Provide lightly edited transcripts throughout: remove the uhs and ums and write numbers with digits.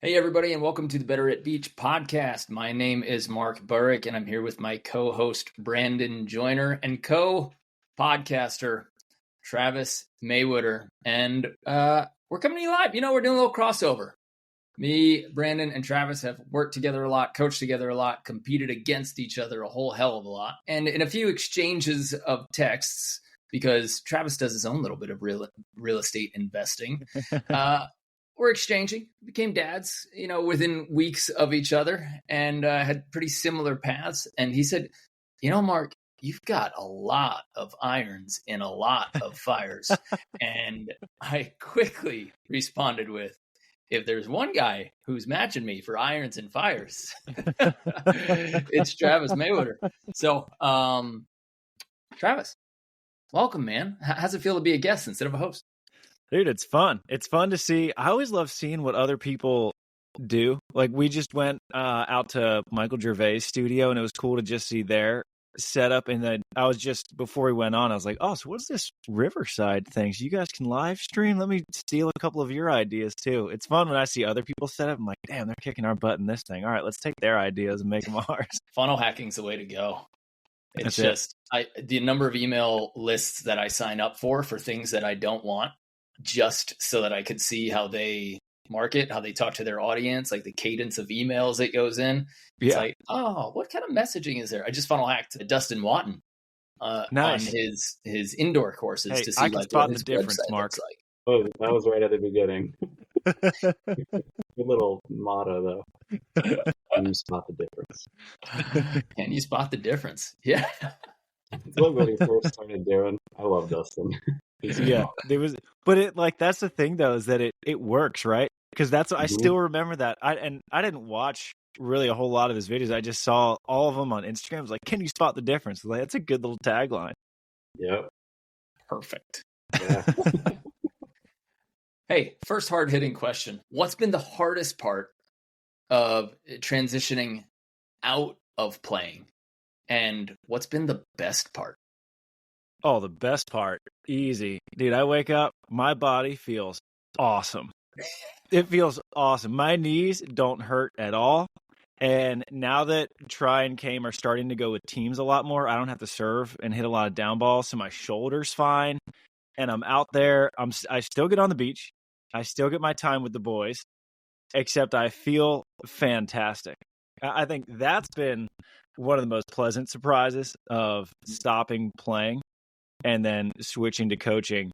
Hey, everybody, and welcome to the Better at Beach podcast. My name is Mark Burik, and I'm here with my co-host, Brandon Joyner, and co-podcaster, Travis Mewhirter. And we're coming to you live. We're doing a little crossover. Me, Brandon, and Travis have worked together a lot, coached together a lot, competed against each other a whole hell of a lot. And in a few exchanges of texts, because Travis does his own little bit of real estate investing, we're exchanging, became dads, within weeks of each other, and had pretty similar paths. And he said, Mark, you've got a lot of irons in a lot of fires. And I quickly responded with, if there's one guy who's matching me for irons and fires, it's Travis Mewhirter. So, Travis, welcome, man. How's it feel to be a guest instead of a host? Dude, it's fun. It's fun to see. I always love seeing what other people do. Like, we just went out to Michael Gervais' studio, and it was cool to just see their setup. And then I was just, before we went on, I was like, oh, so what's this Riverside thing? So you guys can live stream? Let me steal a couple of your ideas, too. It's fun when I see other people set up. I'm like, damn, they're kicking our butt in this thing. All right, let's take their ideas and make them ours. Funnel hacking's the way to go. It's just the number of email lists that I sign up for things that I don't want, just so that I could see how they market, how they talk to their audience, like the cadence of emails that goes in. It's like, oh, what kind of messaging is there? I just funnel hacked Dustin Watton Nice. on his indoor courses to see I can like spot what his the difference, website Mark. looks like. Oh, that was right at the beginning. Good little motto, though. Can you spot the difference? Can you spot the difference? Yeah. It's like when he first started doing. I love Dustin. But it, like, that's the thing though, is that it works, right? Because I still remember that. I didn't watch really a whole lot of his videos. I just saw all of them on Instagram. I was like, can you spot the difference? Like, that's a good little tagline. Yep. Perfect. Yeah. Hey, first hard-hitting question. What's been the hardest part of transitioning out of playing? And what's been the best part? Oh, the best part. Easy. Dude, I wake up, my body feels awesome. It feels awesome. My knees don't hurt at all. And now that Try and Came are starting to go with teams a lot more, I don't have to serve and hit a lot of down balls, so my shoulder's fine. And I'm out there. I still get on the beach. I still get my time with the boys, except I feel fantastic. I think that's been one of the most pleasant surprises of stopping playing and then switching to coaching.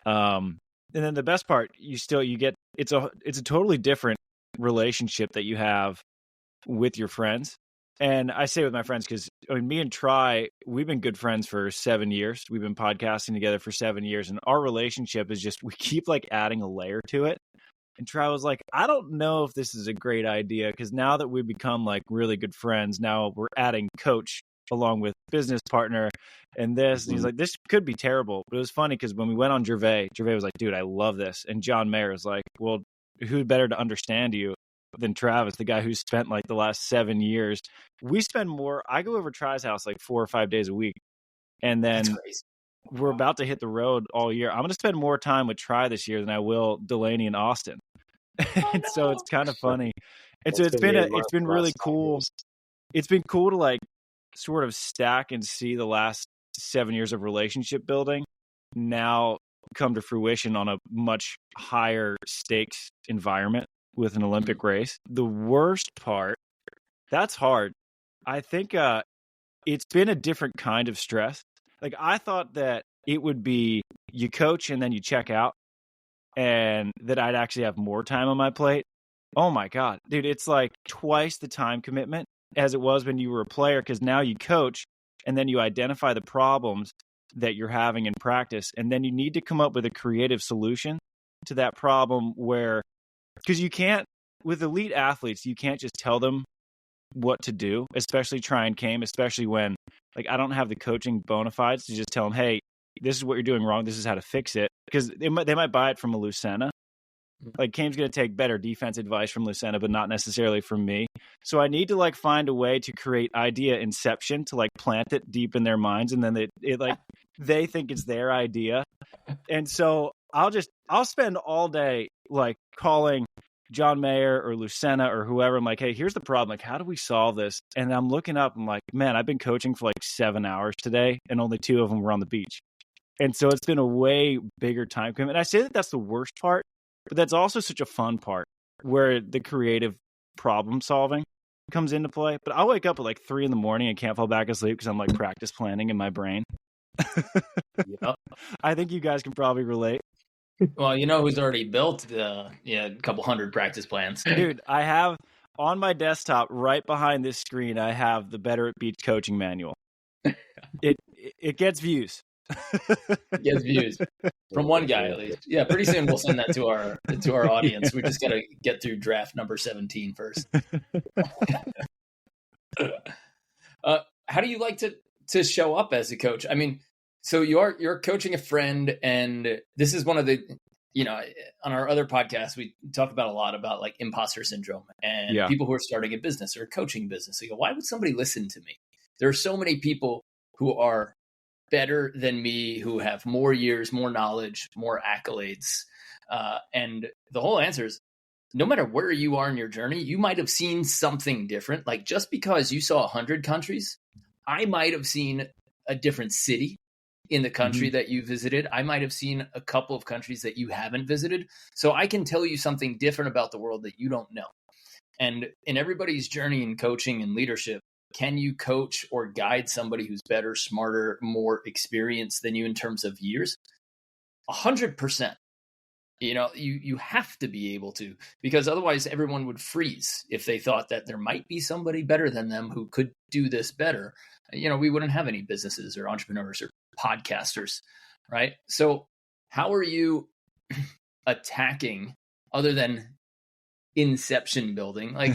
And then the best part, you get, it's a totally different relationship that you have with your friends. And I say with my friends because me and Try, we've been good friends for 7 years. We've been podcasting together for 7 years, and our relationship is just, we keep like adding a layer to it. And Try was like, I don't know if this is a great idea, because now that we've become like really good friends, now we're adding coach along with business partner and this. And he's like, this could be terrible. But it was funny because when we went on Gervais was like, dude, I love this. And John Mayer was like, well, who better to understand you than Travis, the guy who spent like the last 7 years. We spend more. I go over Try's house like 4 or 5 days a week. And then we're about to hit the road all year. I'm going to spend more time with Try this year than I will Delaney and Austin. And so it's kind of funny. And so it's been really cool. It's been cool to like sort of stack and see the last 7 years of relationship building now come to fruition on a much higher stakes environment with an Olympic race. The worst part, that's hard. I think it's been a different kind of stress. Like, I thought that it would be you coach and then you check out, and that I'd actually have more time on my plate. Oh my God, dude, it's like twice the time commitment as it was when you were a player, because now you coach and then you identify the problems that you're having in practice, and then you need to come up with a creative solution to that problem where, because you can't, with elite athletes, you can't just tell them what to do, especially Try and Came, especially when, like, I don't have the coaching bona fides to just tell them, hey, this is what you're doing wrong, this is how to fix it, because they might buy it from a Lucena. Like, Came's going to take better defense advice from Lucena, but not necessarily from me. So I need to like find a way to create idea inception to like plant it deep in their minds, and then they think it's their idea. And so I'll spend all day like calling John Mayer or Lucena or whoever. I'm like, hey, here's the problem. Like, how do we solve this? And I'm looking up. I'm like, man, I've been coaching for like 7 hours today, and only 2 of them were on the beach. And so it's been a way bigger time commitment. And I say that that's the worst part, but that's also such a fun part where the creative problem solving comes into play. But I'll wake up at like 3 a.m. and can't fall back asleep because I'm like practice planning in my brain. Yep. I think you guys can probably relate. Well, you know who's already built a couple hundred practice plans. Dude, I have on my desktop right behind this screen, I have the Better at Beach coaching manual. It gets views. It gets views from one guy at least. Yeah, pretty soon we'll send that to our audience. We just got to get through draft number 17 first. How do you like to show up as a coach? I mean, so you're coaching a friend, and this is one of the, on our other podcast, we talk about a lot about like imposter syndrome and people who are starting a business or a coaching business. You go, why would somebody listen to me? There are so many people who are better than me, who have more years, more knowledge, more accolades. And the whole answer is, no matter where you are in your journey, you might have seen something different. Like just because you saw 100 countries, I might have seen a different city in the country that you visited. I might have seen a couple of countries that you haven't visited. So I can tell you something different about the world that you don't know. And in everybody's journey in coaching and leadership, can you coach or guide somebody who's better, smarter, more experienced than you in terms of years? 100%. You have to be able to, because otherwise everyone would freeze if they thought that there might be somebody better than them who could do this better. We wouldn't have any businesses or entrepreneurs or podcasters, right? So how are you attacking, other than inception building, like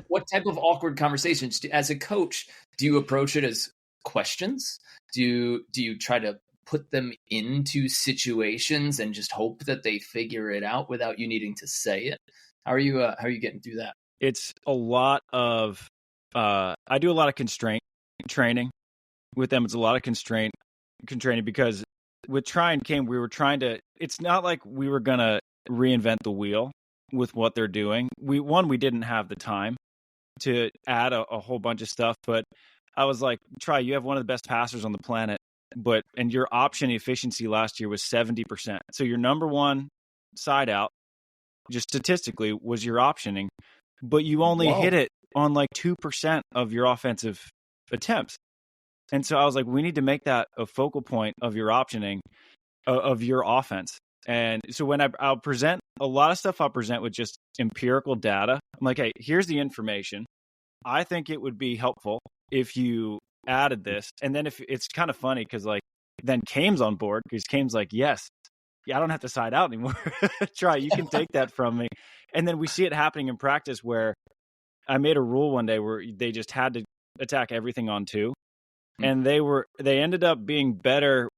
what type of awkward conversations as a coach do you approach it as questions? Do you try to put them into situations and just hope that they figure it out without you needing to say it? How are you getting through that? It's a lot of I do a lot of constraint training with them. It's a lot of constraint training because with Try and Came, we were trying to, it's not like we were going to reinvent the wheel with what they're doing. We didn't have the time to add a whole bunch of stuff, but I was like, Try, you have one of the best passers on the planet, and your option efficiency last year was 70%. So your number one side out, just statistically, was your optioning, but you only hit it on like 2% of your offensive attempts. And so I was like, we need to make that a focal point of your optioning of your offense. And so when I'll present a lot of stuff, I'll present with just empirical data. I'm like, hey, here's the information. I think it would be helpful if you added this. And then if it's kind of funny because like then Kame's on board because Kame's like, yes, I don't have to side out anymore. Try, you can take that from me. And then we see it happening in practice where I made a rule one day where they just had to attack everything on 2. And they ended up being better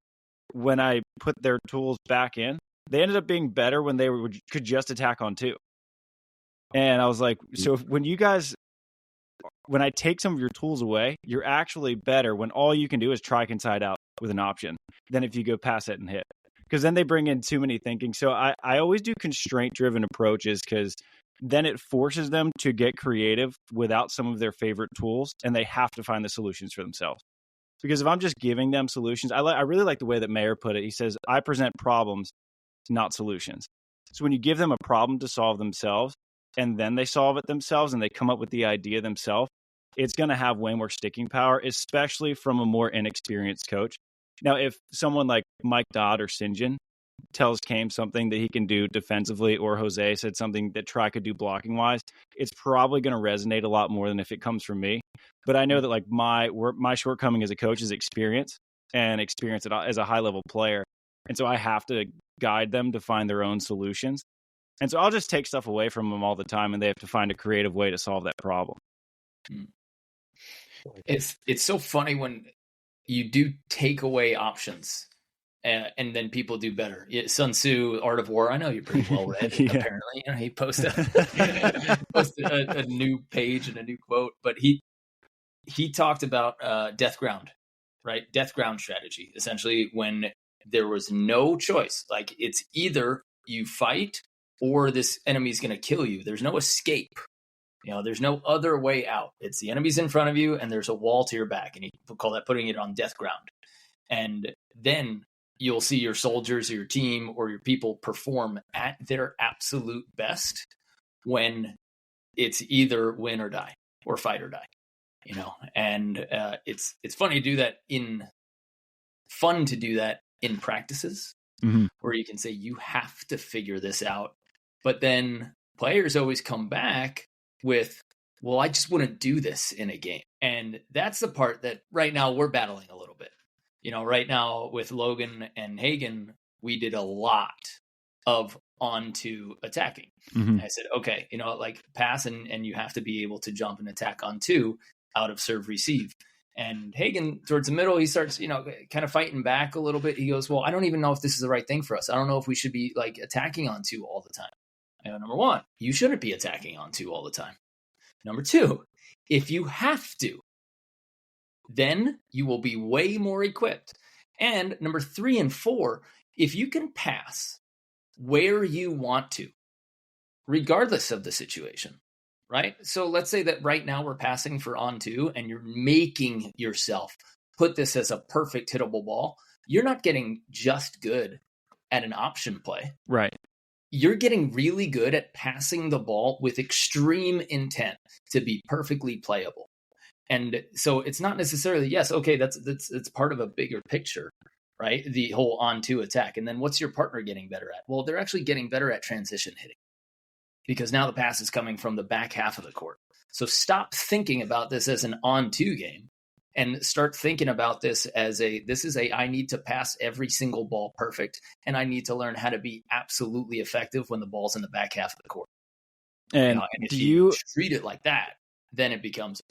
when I put their tools back in. They ended up being better when they could just attack on 2. And I was like, so when I take some of your tools away, you're actually better when all you can do is try and side out with an option than if you go pass it and hit. Because then they bring in too many thinking. So I always do constraint-driven approaches because then it forces them to get creative without some of their favorite tools, and they have to find the solutions for themselves. Because if I'm just giving them solutions, I really like the way that Mayer put it. He says, I present problems, not solutions. So when you give them a problem to solve themselves, and then they solve it themselves, and they come up with the idea themselves, it's going to have way more sticking power, especially from a more inexperienced coach. Now, if someone like Mike Dodd or Sinjin tells Kame something that he can do defensively, or Jose said something that Try could do blocking wise, it's probably going to resonate a lot more than if it comes from me. But I know that like my shortcoming as a coach is experience as a high level player. And so I have to guide them to find their own solutions. And so I'll just take stuff away from them all the time, and they have to find a creative way to solve that problem. It's so funny when you do take away options and then people do better. Sun Tzu, Art of War. I know you're pretty well read. Apparently, he posted a new page and a new quote, but he talked about death ground, right? Death ground strategy, essentially when there was no choice. Like it's either you fight or this enemy is going to kill you. There's no escape. There's no other way out. It's the enemy's in front of you and there's a wall to your back, and you call that putting it on death ground. And then you'll see your soldiers or your team or your people perform at their absolute best when it's either win or die or fight or die, and it's fun to do that in practices, where you can say you have to figure this out. But then players always come back with, well, I just wouldn't do this in a game. And that's the part that right now we're battling a little bit. Right now with Logan and Hagen, we did a lot of on-to attacking. I said, okay, like pass and you have to be able to jump and attack on two out of serve receive. And Hagen, towards the middle, he starts, kind of fighting back a little bit. He goes, well, I don't even know if this is the right thing for us. I don't know if we should be like attacking on two all the time. I go, number one, you shouldn't be attacking on two all the time. Number two, if you have to, then you will be way more equipped. And number 3 and 4, if you can pass where you want to, regardless of the situation, right? So let's say that right now we're passing for on two and you're making yourself put this as a perfect hittable ball. You're not getting just good at an option play. Right. You're getting really good at passing the ball with extreme intent to be perfectly playable. And so it's not necessarily, yes, okay, that's part of a bigger picture, right? The whole on-two attack. And then what's your partner getting better at? Well, they're actually getting better at transition hitting, because now the pass is coming from the back half of the court. So stop thinking about this as an on-two game and start thinking about this as I need to pass every single ball perfect, and I need to learn how to be absolutely effective when the ball's in the back half of the court. And if you treat it like that, then it becomes,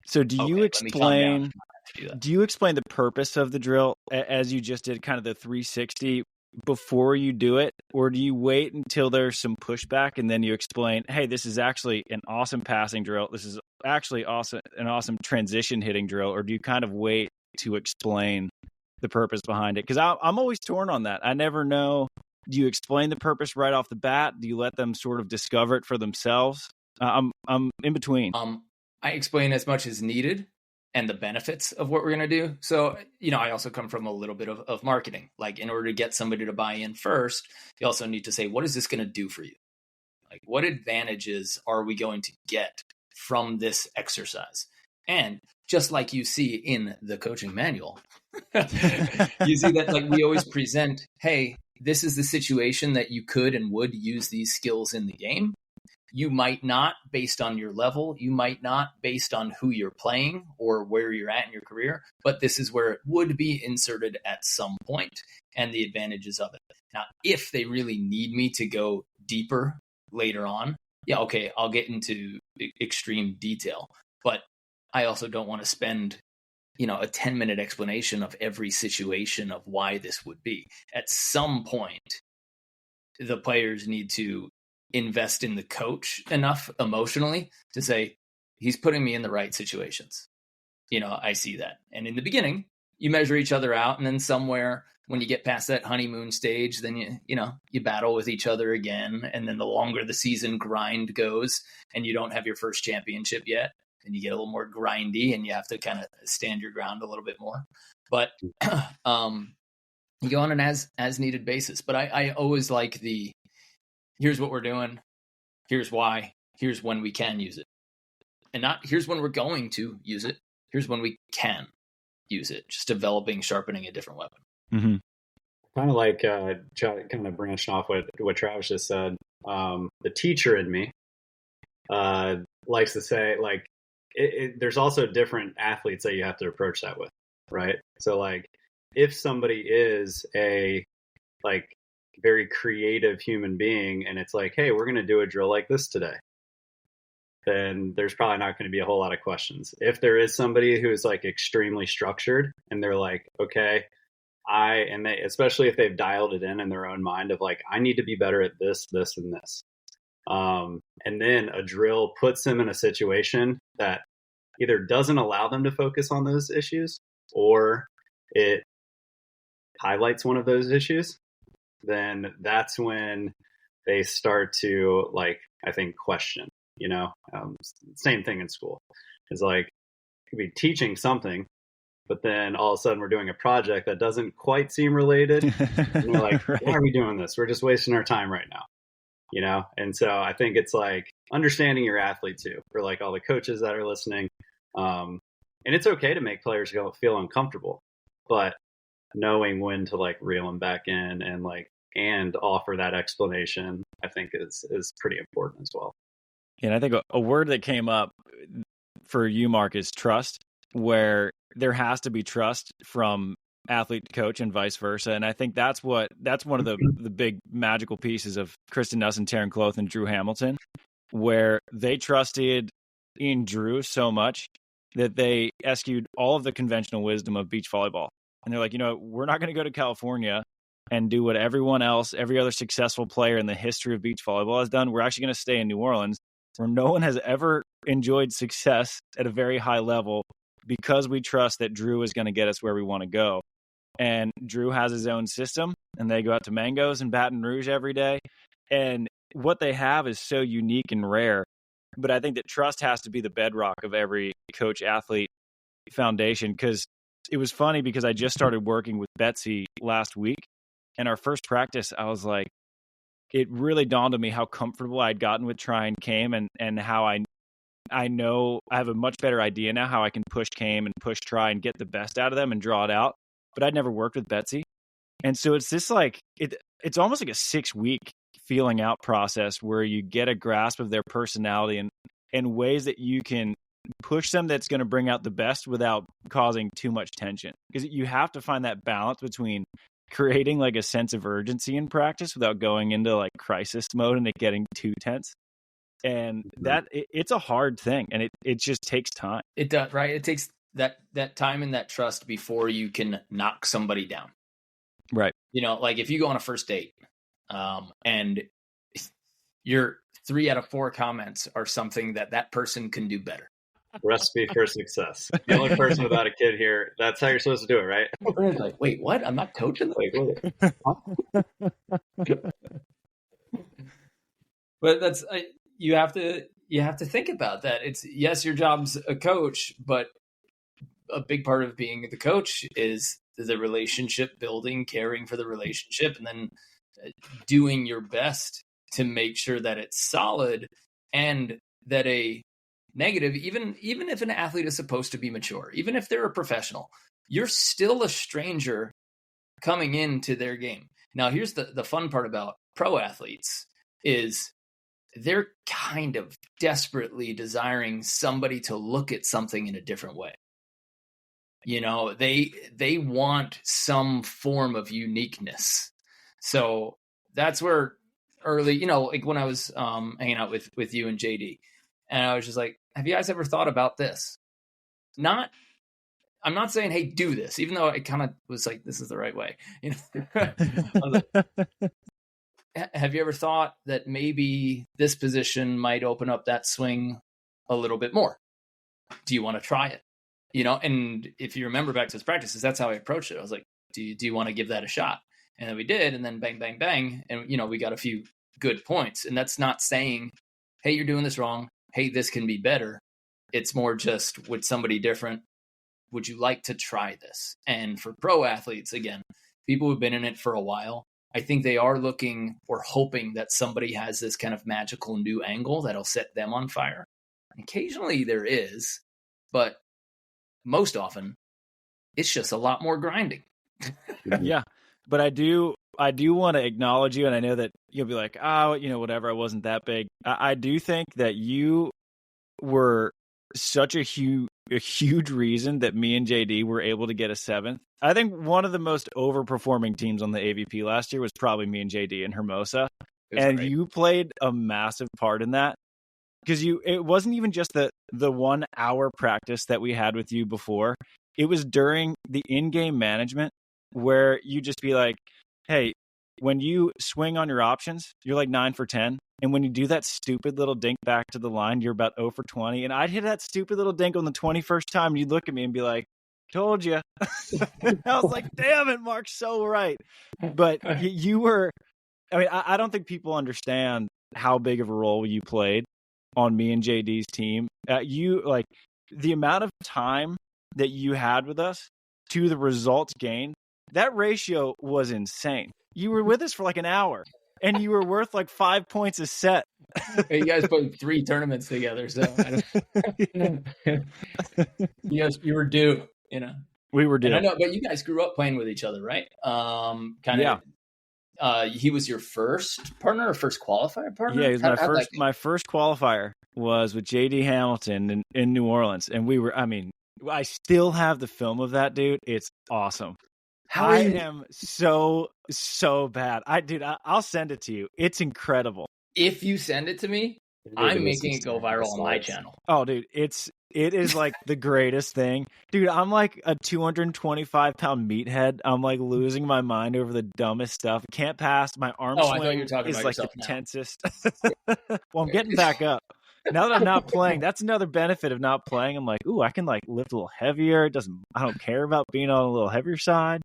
So do you explain the purpose of the drill as you just did, kind of the 360 before you do it? Or do you wait until there's some pushback and then you explain, hey, this is actually an awesome passing drill. This is actually an awesome transition hitting drill. Or do you kind of wait to explain the purpose behind it? Because I'm always torn on that. I never know. Do you explain the purpose right off the bat? Do you let them sort of discover it for themselves? I'm in between. I explain as much as needed and the benefits of what we're going to do. So, I also come from a little bit of marketing. Like, in order to get somebody to buy in first, you also need to say, what is this going to do for you? Like, what advantages are we going to get from this exercise? And just like you see in the coaching manual, you see that, like, we always present, hey, this is the situation that you could and would use these skills in the game. You might not based on your level. You might not based on who you're playing or where you're at in your career, but this is where it would be inserted at some point and the advantages of it. Now, if they really need me to go deeper later on, yeah, okay, I'll get into extreme detail, but I also don't want to spend, a 10-minute explanation of every situation of why this would be. At some point, the players need to invest in the coach enough emotionally to say, he's putting me in the right situations. I see that. And in the beginning, you measure each other out. And then somewhere when you get past that honeymoon stage, then you battle with each other again. And then the longer the season grind goes and you don't have your first championship yet, then you get a little more grindy and you have to kind of stand your ground a little bit more. But you go on an as needed basis. But I always like here's what we're doing, here's why, here's when we can use it. And not here's when we're going to use it, here's when we can use it. Just developing, sharpening a different weapon. Mm-hmm. Kind of like, kind of branching off what Travis just said, the teacher in me likes to say, like, there's also different athletes that you have to approach that with, right? So, like, if somebody is a, like, very creative human being and it's like, hey, we're going to do a drill like this today, then there's probably not going to be a whole lot of questions. If there is somebody who is, like, extremely structured and they're like, okay, they, especially if they've dialed it in their own mind of, like, I need to be better at this, this, and this. And then a drill puts them in a situation that either doesn't allow them to focus on those issues or it highlights one of those issues. Then that's when they start to like, I think, question, same thing in school. It's like, you could be teaching something, but then all of a sudden we're doing a project that doesn't quite seem related. And we're like, Right. why are we doing this? We're just wasting our time right now. And so I think it's like understanding your athlete too, for like all the coaches that are listening. And it's okay to make players feel uncomfortable, but knowing when to like reel them back in and offer that explanation, I think is pretty important as well. And I think a word that came up for you, Mark, is trust, where there has to be trust from athlete to coach and vice versa. And I think that's one of the big magical pieces of Kristen Nuss, Taryn Cloth, and Drew Hamilton, where they trusted in Drew so much that they eschewed all of the conventional wisdom of beach volleyball. And they're like, we're not going to go to California and do what everyone else, every other successful player in the history of beach volleyball has done. We're actually going to stay in New Orleans, where no one has ever enjoyed success at a very high level, because we trust that Drew is going to get us where we want to go. And Drew has his own system, and they go out to Mangoes and Baton Rouge every day. And what they have is so unique and rare. But I think that trust has to be the bedrock of every coach-athlete foundation, because it was funny because I just started working with Betsy last week, and our first practice, I was like, it really dawned on me how comfortable I'd gotten with Try and Came, and how I know I have a much better idea now how I can push Came and push Try and get the best out of them and draw it out. But I'd never worked with Betsy. And so it's this like, it's almost like a 6-week feeling out process where you get a grasp of their personality and ways that you can push them that's going to bring out the best without causing too much tension. Because you have to find that balance between creating like a sense of urgency in practice without going into like crisis mode and it getting too tense. And that it's a hard thing, and it just takes time. It does, right? It takes that time and that trust before you can knock somebody down. Right. Like if you go on a first date, and your 3 out of 4 comments are something that person can do better. Recipe for success. The only person without a kid here, that's how you're supposed to do it, right? Like, wait, what? I'm not coaching? But that's you have to think about that. It's, yes, your job's a coach, but a big part of being the coach is the relationship building, caring for the relationship, and then doing your best to make sure that it's solid, and that a negative, even if an athlete is supposed to be mature, even if they're a professional, you're still a stranger coming into their game. Now, here's the fun part about pro athletes is they're kind of desperately desiring somebody to look at something in a different way. They want some form of uniqueness. So that's where early, like when I was hanging out with you and JD, and I was just like, have you guys ever thought about this? I'm not saying, hey, do this, even though it kind of was like, this is the right way. Have you ever thought that maybe this position might open up that swing a little bit more? Do you want to try it? And if you remember back to his practices, that's how I approached it. I was like, do you want to give that a shot? And then we did, and then bang, bang, bang. And, we got a few good points. And that's not saying, hey, you're doing this wrong. Hey, this can be better. It's more just, with somebody different, would you like to try this? And for pro athletes, again, people who've been in it for a while, I think they are looking or hoping that somebody has this kind of magical new angle that'll set them on fire. Occasionally there is, but most often it's just a lot more grinding. Yeah. But I do want to acknowledge you, and I know that you'll be like, oh, whatever, I wasn't that big. I do think that you were such a huge reason that me and JD were able to get a 7th. I think one of the most overperforming teams on the AVP last year was probably me and JD in Hermosa. And great. You played a massive part in that, because it wasn't even just the 1 hour practice that we had with you before. It was during the in-game management where you just be like, hey, when you swing on your options, you're like 9 for 10. And when you do that stupid little dink back to the line, you're about 0 for 20. And I'd hit that stupid little dink on the 21st time, and you'd look at me and be like, told you. I was like, damn it, Mark's so right. But you were, I mean, I don't think people understand how big of a role you played on me and JD's team. You like the amount of time that you had with us to the results gained. That ratio was insane. You were with us for like an hour, and you were worth like 5 points a set. You guys played 3 tournaments together, so you were due. We were due. And I know, but you guys grew up playing with each other, right? He was your first partner or first qualifier partner? Yeah, he was my first qualifier was with JD Hamilton in New Orleans. And I still have the film of that, dude. It's awesome. I am so bad. I'll send it to you. It's incredible. If you send it to me, I'm making it go viral on my channel. Oh, dude, it is like the greatest thing. Dude, I'm like a 225-pound meathead. I'm like losing my mind over the dumbest stuff. Can't pass. My arm swing is like the tensest. Well, I'm getting back up. Now that I'm not playing, that's another benefit of not playing. I'm like, ooh, I can like lift a little heavier. I don't care about being on a little heavier side.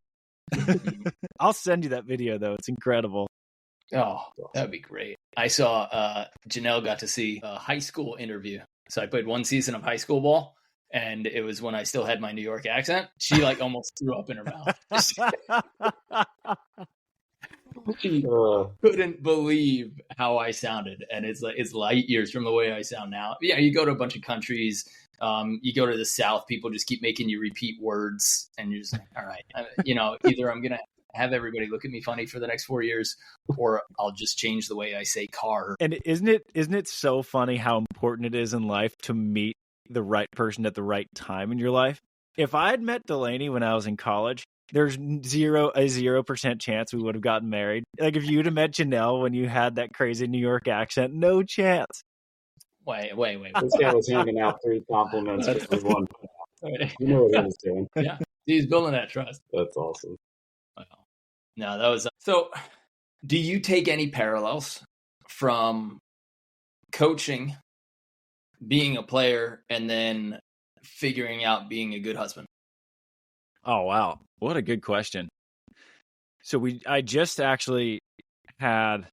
I'll send you that video though. It's incredible. Oh, that'd be great. I saw Janelle got to see a high school interview. So I played 1 season of high school ball, and it was when I still had my New York accent. She like almost threw up in her mouth. She couldn't believe how I sounded, and it's light years from the way I sound now. Yeah, you go to a bunch of countries, you go to the South, people just keep making you repeat words, and you're just like, all right, either I'm gonna have everybody look at me funny for the next 4 years, or I'll just change the way I say car. And isn't it so funny how important it is in life to meet the right person at the right time in your life? If I had met Delaney when I was in college, there's a 0% chance we would have gotten married. Like if you'd have met Janelle when you had that crazy New York accent, no chance. Wait. This guy was handing out 3 compliments for everyone. You know what he was doing. Yeah, he's building that trust. That's awesome. No, that was so. Do you take any parallels from coaching, being a player, and then figuring out being a good husband? Oh wow, what a good question. So I just actually had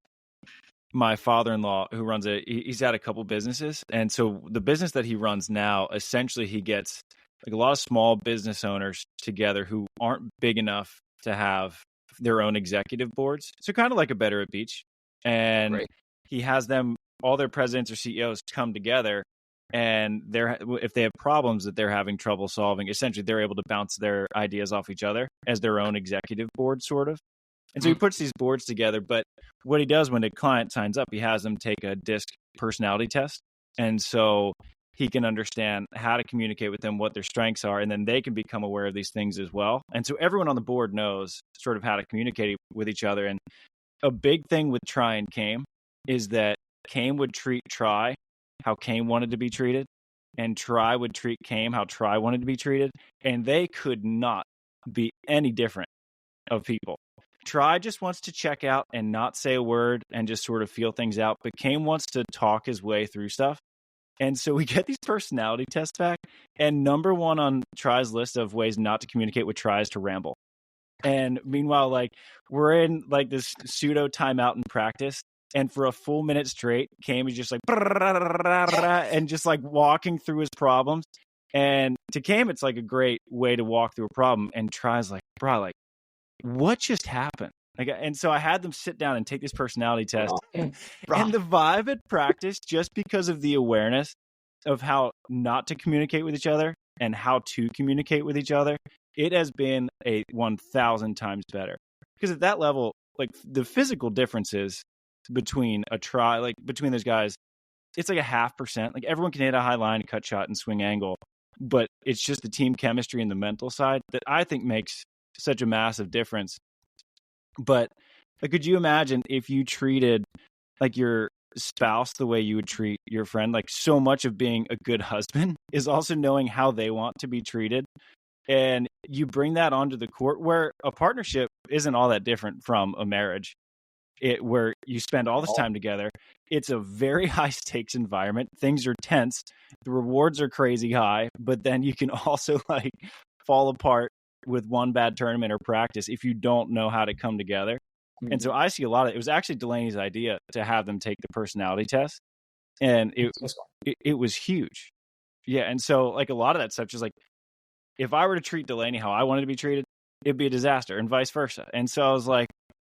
my father-in-law who runs he's had a couple businesses, and so the business that he runs now, essentially he gets like a lot of small business owners together who aren't big enough to have their own executive boards. So kind of like a Better at Beach. And he has them, all their presidents or CEOs come together, and if they have problems that they're having trouble solving, essentially they're able to bounce their ideas off each other as their own executive board, sort of. And so he puts these boards together. But what he does when a client signs up, he has them take a DISC personality test. And so he can understand how to communicate with them, what their strengths are, and then they can become aware of these things as well. And so everyone on the board knows sort of how to communicate with each other. And a big thing with Try and Came is that Came would treat Try how Came wanted to be treated, and Try would treat Came how Try wanted to be treated. And they could not be any different of people. Try just wants to check out and not say a word and just sort of feel things out, but Came wants to talk his way through stuff. And so we get these personality tests back, and number one on Try's list of ways not to communicate with Try is to ramble. And meanwhile, like we're in like this pseudo timeout in practice, and for a full minute straight, Cam is just like and just like walking through his problems. And to Cam, it's like a great way to walk through a problem. And Try's like, bro, like what just happened? And so I had them sit down and take this personality test. And the vibe at practice, just because of the awareness of how not to communicate with each other and how to communicate with each other, it has been a 1,000 times better. Because at that level, like the physical differences between between those guys, it's like a 0.5%. Like everyone can hit a high line, cut shot, and swing angle. But it's just the team chemistry and the mental side that I think makes such a massive difference. But like, could you imagine if you treated like your spouse the way you would treat your friend? Like so much of being a good husband is also knowing how they want to be treated. And you bring that onto the court where a partnership isn't all that different from a marriage, where you spend all this time together. It's a very high stakes environment. Things are tense. The rewards are crazy high, but then you can also like fall apart with one bad tournament or practice if you don't know how to come together. And so I see a lot of it. It was actually Delaney's idea to have them take the personality test. And it was huge. Yeah. And so like a lot of that stuff, just like if I were to treat Delaney how I wanted to be treated, it'd be a disaster and vice versa. And so I was like,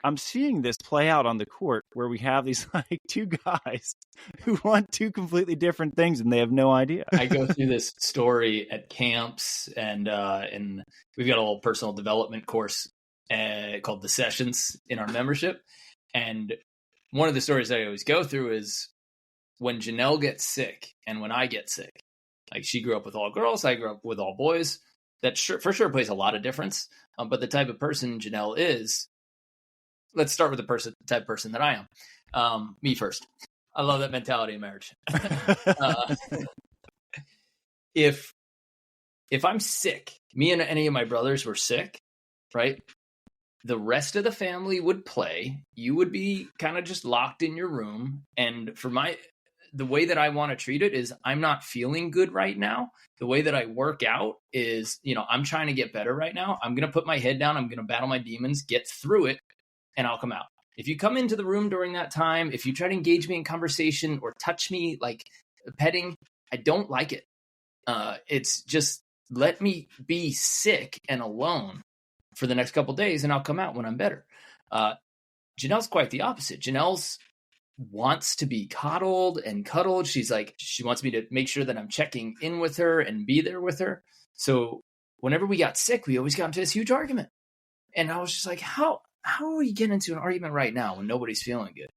I'm seeing this play out on the court where we have these like two guys who want two completely different things and they have no idea. I go through this story at camps and we've got a little personal development course called The Sessions in our membership. And one of the stories I always go through is when Janelle gets sick and when I get sick. Like she grew up with all girls, I grew up with all boys. That for sure plays a lot of difference. But the type of person Janelle is, let's start with the type of person that I am. Me first. I love that mentality in marriage. If I'm sick, me and any of my brothers were sick, right? The rest of the family would play. You would be kind of just locked in your room. And the way that I want to treat it is I'm not feeling good right now. The way that I work out is, I'm trying to get better right now. I'm going to put my head down. I'm going to battle my demons, get through it, and I'll come out. If you come into the room during that time, if you try to engage me in conversation or touch me like petting, I don't like it. It's just let me be sick and alone for the next couple of days and I'll come out when I'm better. Janelle's quite the opposite. Janelle's wants to be coddled and cuddled. She wants me to make sure that I'm checking in with her and be there with her. So whenever we got sick, we always got into this huge argument. And I was just like, how are we getting into an argument right now when nobody's feeling good?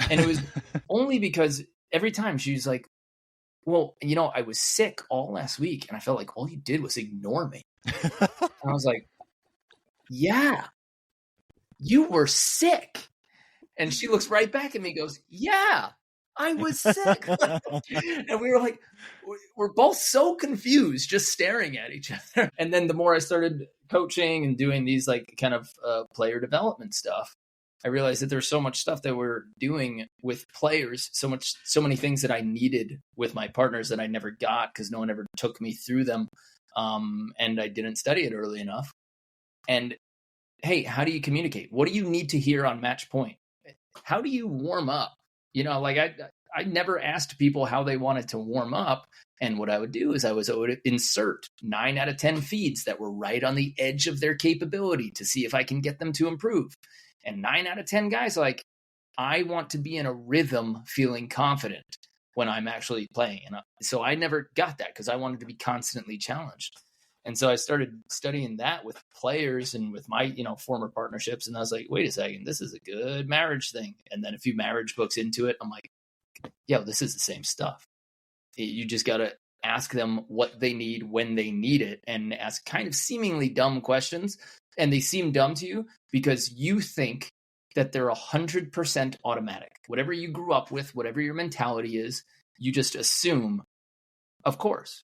And it was only because every time she's like, well, I was sick all last week and I felt like all you did was ignore me. And I was like, yeah, you were sick. And she looks right back at me and goes, yeah, I was sick. And we were like, we're both so confused, just staring at each other. And then the more I started coaching and doing these like kind of player development stuff, I realized that there's so much stuff that we're doing with players, so many things that I needed with my partners that I never got because no one ever took me through them. And I didn't study it early enough. And hey, how do you communicate? What do you need to hear on match point? How do you warm up? I never asked people how they wanted to warm up. And what I would do is I would insert 9 out of 10 feeds that were right on the edge of their capability to see if I can get them to improve. And 9 out of 10 guys, I want to be in a rhythm feeling confident when I'm actually playing. And so I never got that because I wanted to be constantly challenged. And so I started studying that with players and with my, former partnerships. And I was like, wait a second, this is a good marriage thing. And then a few marriage books into it, I'm like, yeah, this is the same stuff. You just got to ask them what they need when they need it and ask kind of seemingly dumb questions. And they seem dumb to you because you think that they're 100% automatic. Whatever you grew up with, whatever your mentality is, you just assume, of course.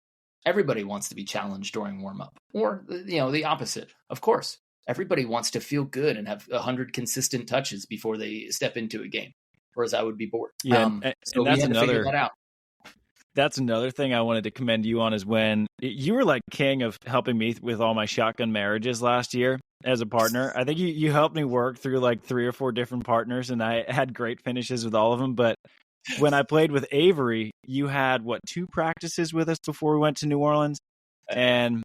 Everybody wants to be challenged during warm-up, or the opposite. Of course, everybody wants to feel good and have 100 consistent touches before they step into a game, whereas I would be bored. Yeah, so we had to figure that out. That's another thing I wanted to commend you on is when you were like king of helping me with all my shotgun marriages last year as a partner. I think you helped me work through like 3 or 4 different partners, and I had great finishes with all of them, but when I played with Avery, you had 2 practices with us before we went to New Orleans, and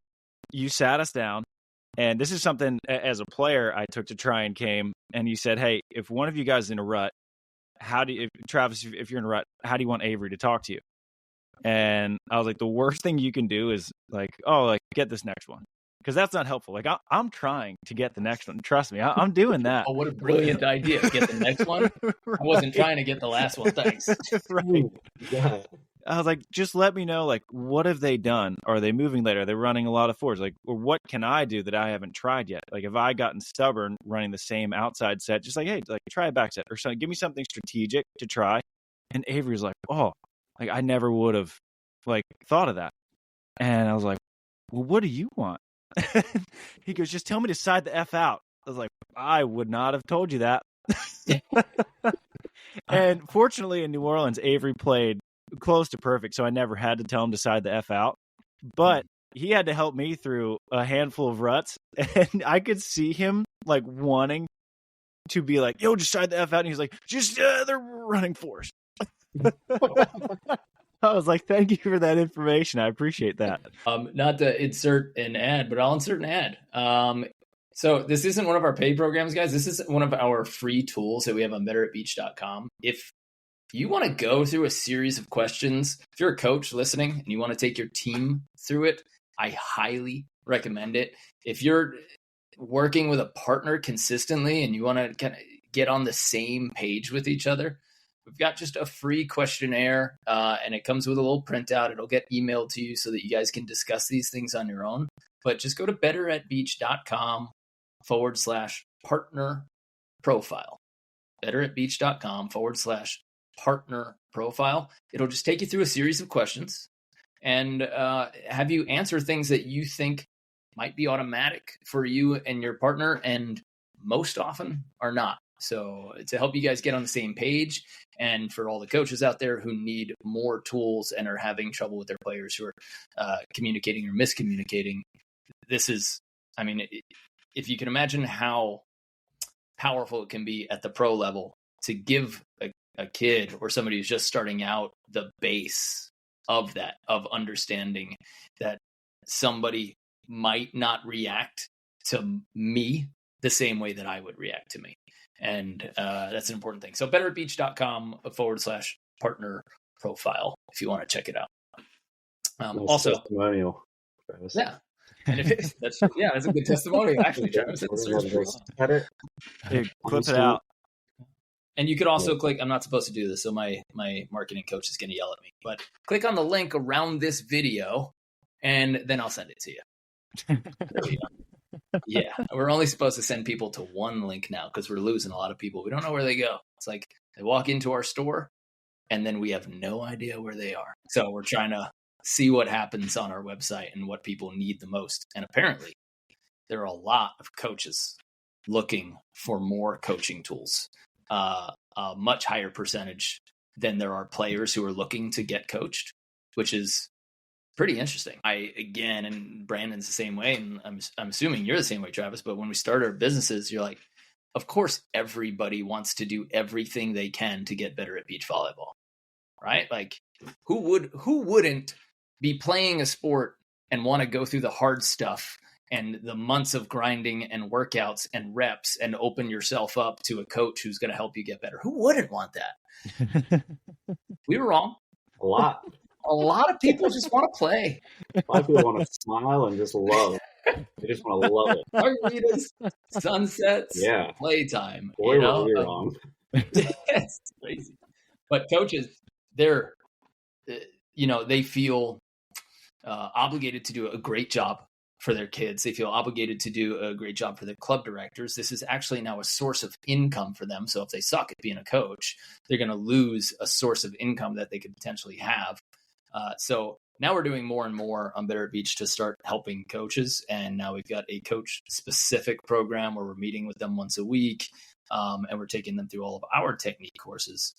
you sat us down. And this is something as a player I took to try and came. And you said, "Hey, if one of you guys is in a rut, Travis, if you're in a rut, how do you want Avery to talk to you?" And I was like, the worst thing you can do is get this next one. Because that's not helpful. I'm trying to get the next one. Trust me, I'm doing that. Oh, what a brilliant idea. Get the next one. Right. I wasn't trying to get the last one. Thanks. Right. Yeah. I was like, just let me know, what have they done? Are they moving later? Are they running a lot of fours? Or what can I do that I haven't tried yet? Have I gotten stubborn running the same outside set? Just hey, try a back set or something. Give me something strategic to try. And Avery's like, oh, I never would have thought of that. And I was like, well, what do you want? He goes, just tell me to side the F out. I was like, I would not have told you that. And fortunately in New Orleans, Avery played close to perfect, so I never had to tell him to side the F out. But he had to help me through a handful of ruts, and I could see him wanting to be like, yo, just try the F out. And he's like, just, they're running force. I was like, thank you for that information. I appreciate that. Not to insert an ad, but I'll insert an ad. So this isn't one of our paid programs, guys. This is one of our free tools that we have on betteratbeach.com. If you want to go through a series of questions, if you're a coach listening and you want to take your team through it, I highly recommend it. If you're working with a partner consistently and you want to kind of get on the same page with each other, we've got just a free questionnaire, and it comes with a little printout. It'll get emailed to you so that you guys can discuss these things on your own. But just go to betteratbeach.com/partner profile. betteratbeach.com/partner profile. It'll just take you through a series of questions and have you answer things that you think might be automatic for you and your partner, and most often are not. So to help you guys get on the same page, and for all the coaches out there who need more tools and are having trouble with their players who are communicating or miscommunicating, this is, I mean, if you can imagine how powerful it can be at the pro level to give a kid or somebody who's just starting out the base of that, of understanding that somebody might not react to me the same way that I would react to me. And that's an important thing. So betteratbeach.com/partner profile if you want to check it out. Also, testimonial, Travis. Yeah. And if that's a good testimonial, actually, Travis. Hey, clip it out. And you could also click, I'm not supposed to do this, so my marketing coach is going to yell at me, but click on the link around this video, and then I'll send it to you. There we go. Yeah, we're only supposed to send people to one link now because we're losing a lot of people. We don't know where they go. It's like they walk into our store, and then we have no idea where they are. So we're trying to see what happens on our website and what people need the most. And apparently, there are a lot of coaches looking for more coaching tools. A much higher percentage than there are players who are looking to get coached, which is pretty interesting. And Brandon's the same way, and I'm assuming you're the same way, Travis, but when we started our businesses, you're like, of course, everybody wants to do everything they can to get better at beach volleyball, right? Like who wouldn't be playing a sport and want to go through the hard stuff and the months of grinding and workouts and reps and open yourself up to a coach who's going to help you get better? Who wouldn't want that? We were wrong. A lot. A lot of people just want to play. A lot of people want to smile and just love. They just want to love it. Margaritas, sunsets, playtime. Boy, were we wrong. It's crazy. But coaches, they're, they feel obligated to do a great job for their kids. They feel obligated to do a great job for their club directors. This is actually now a source of income for them. So if they suck at being a coach, they're going to lose a source of income that they could potentially have. So now we're doing more and more on Better at Beach to start helping coaches. And now we've got a coach specific program where we're meeting with them once a week. And we're taking them through all of our technique courses.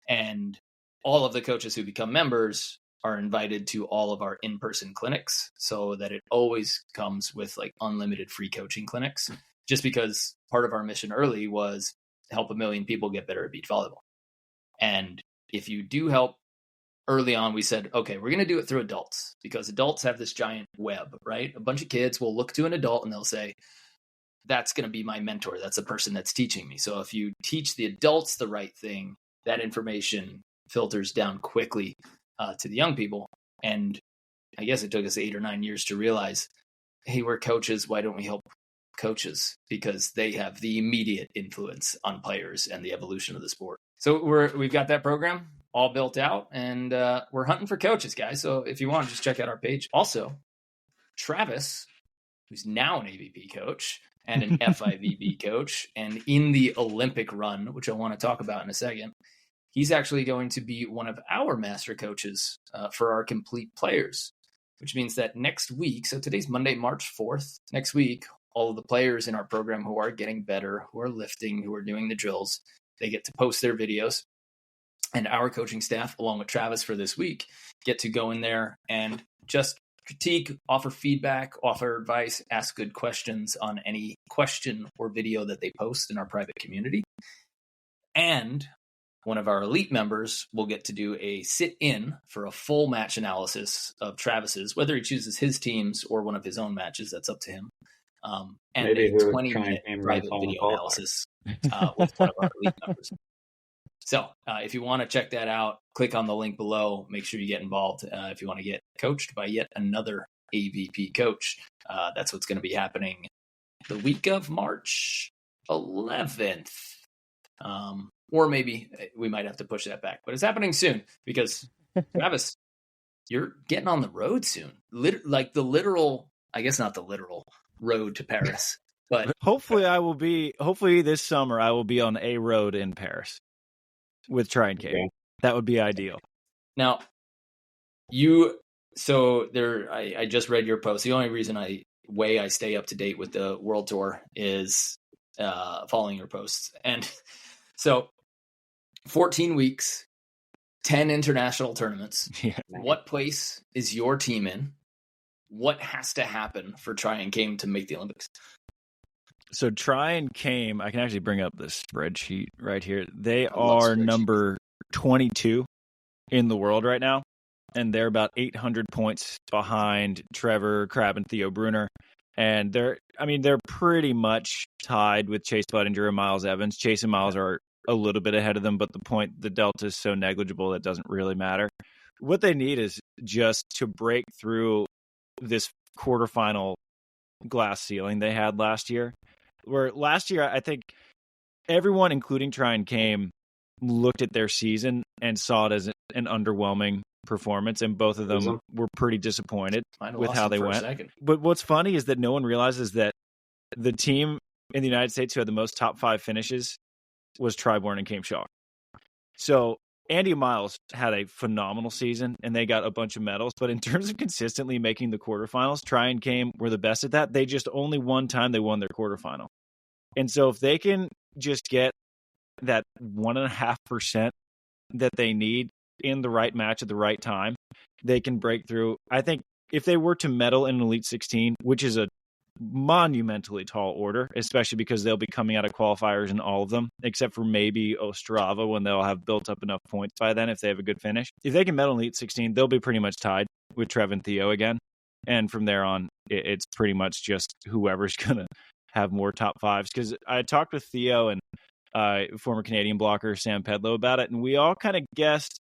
And all of the coaches who become members are invited to all of our in-person clinics, so that it always comes with like unlimited free coaching clinics, just because part of our mission early was help 1 million people get better at beach volleyball. And if you do help early on, we said, okay, we're going to do it through adults, because adults have this giant web, right? A bunch of kids will look to an adult and they'll say, that's going to be my mentor. That's the person that's teaching me. So if you teach the adults the right thing, that information filters down quickly to the young people. And I guess it took us 8 or 9 years to realize, hey, we're coaches. Why don't we help coaches? Because they have the immediate influence on players and the evolution of the sport. So we've got that program all built out, and we're hunting for coaches, guys. So if you want, just check out our page. Also, Travis, who's now an AVP coach and an FIVB coach and in the Olympic run, which I want to talk about in a second, he's actually going to be one of our master coaches for our complete players, which means that next week, so today's Monday, March 4th, next week, all of the players in our program who are getting better, who are lifting, who are doing the drills, they get to post their videos. And our coaching staff, along with Travis for this week, get to go in there and just critique, offer feedback, offer advice, ask good questions on any question or video that they post in our private community. And one of our elite members will get to do a sit-in for a full match analysis of Travis's, whether he chooses his teams or one of his own matches, that's up to him. And Maybe a 20-minute private video analysis with one of our elite members. So if you want to check that out, click on the link below. Make sure you get involved. If you want to get coached by yet another AVP coach, that's what's going to be happening the week of March 11th. Or maybe we might have to push that back, but it's happening soon because Travis, you're getting on the road soon. Like the literal, I guess not the literal road to Paris, but hopefully this summer I will be on a road in Paris with Try and Came. Okay. That would be ideal. Now I just read your post. The only reason I stay up to date with the World Tour is following your posts. And so 14 weeks, 10 international tournaments. Yeah. What place is your team in? What has to happen for Try and Came to make the Olympics? So Try and Came, I can actually bring up this spreadsheet right here. They are number 22 in the world right now, and they're about 800 points behind Trevor Crabb and Theo Brunner. And they're pretty much tied with Chase Budinger and Miles Evans. Chase and Miles are a little bit ahead of them, but the delta is so negligible that doesn't really matter. What they need is just to break through this quarterfinal glass ceiling they had last year. Where last year, I think everyone, including Try and Came, looked at their season and saw it as an underwhelming performance, and both of them were pretty disappointed with how they went. But what's funny is that no one realizes that the team in the United States who had the most top 5 finishes was Triborn and Came Shaw. So Andy and Miles had a phenomenal season, and they got a bunch of medals. But in terms of consistently making the quarterfinals, Try and Came were the best at that. They just only one time they won their quarterfinal. And so if they can just get that 1.5% that they need in the right match at the right time, they can break through. I think if they were to medal in an Elite 16, which is a monumentally tall order, especially because they'll be coming out of qualifiers in all of them, except for maybe Ostrava when they'll have built up enough points by then if they have a good finish. If they can medal in Elite 16, they'll be pretty much tied with Trev and Theo again. And from there on, it's pretty much just whoever's going to have more top 5s. Because I talked with Theo and former Canadian blocker Sam Pedlow about it, and we all kind of guessed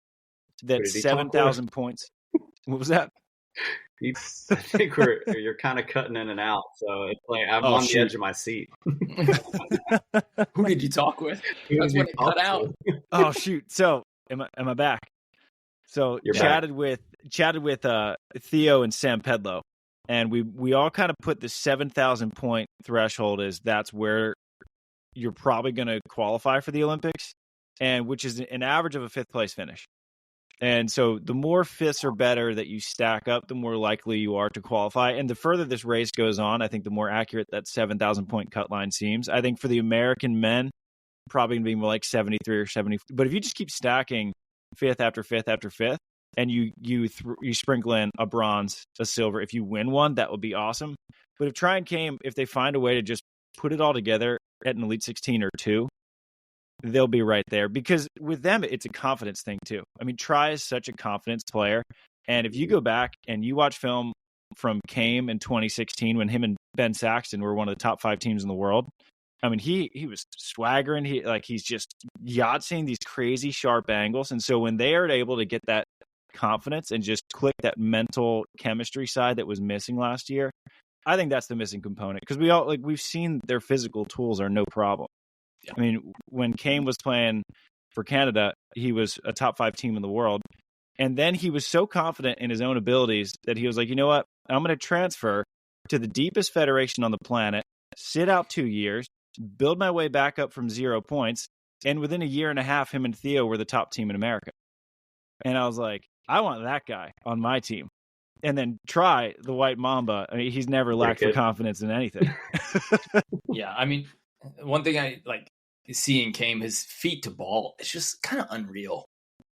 that 7,000 points. What was that? I think you're kind of cutting in and out, so it's like I'm on the edge of my seat. Who did you talk with? That's when it cut out. Oh shoot! So am I back? So chatted with Theo and Sam Pedlow, and we all kind of put the 7,000 point threshold as that's where you're probably going to qualify for the Olympics, and which is an average of a 5th place finish. And so the more 5ths or better that you stack up, the more likely you are to qualify. And the further this race goes on, I think the more accurate that 7,000 point cut line seems. I think for the American men, probably going to be more like 73 or 70. But if you just keep stacking 5th after 5th after 5th, and you sprinkle in a bronze, a silver, if you win one, that would be awesome. But if Try and Came, if they find a way to just put it all together at an Elite 16 or 2, they'll be right there, because with them, it's a confidence thing too. I mean, Try is such a confidence player. And if you go back and you watch film from Came in 2016, when him and Ben Saxton were one of the top 5 teams in the world, I mean, he was swaggering. He's just yachtseeing these crazy sharp angles. And so when they are able to get that confidence and just click that mental chemistry side that was missing last year, I think that's the missing component, because we've seen their physical tools are no problem. Yeah. I mean, when Came was playing for Canada, he was a top 5 team in the world. And then he was so confident in his own abilities that he was like, you know what? I'm going to transfer to the deepest federation on the planet, sit out 2 years, build my way back up from 0 points. And within a year and a half, him and Theo were the top team in America. And I was like, I want that guy on my team. And then Try, the White Mamba. I mean, he's never lacked for confidence in anything. Yeah, I mean, one thing I like seeing Came, his feet to ball, it's just kind of unreal.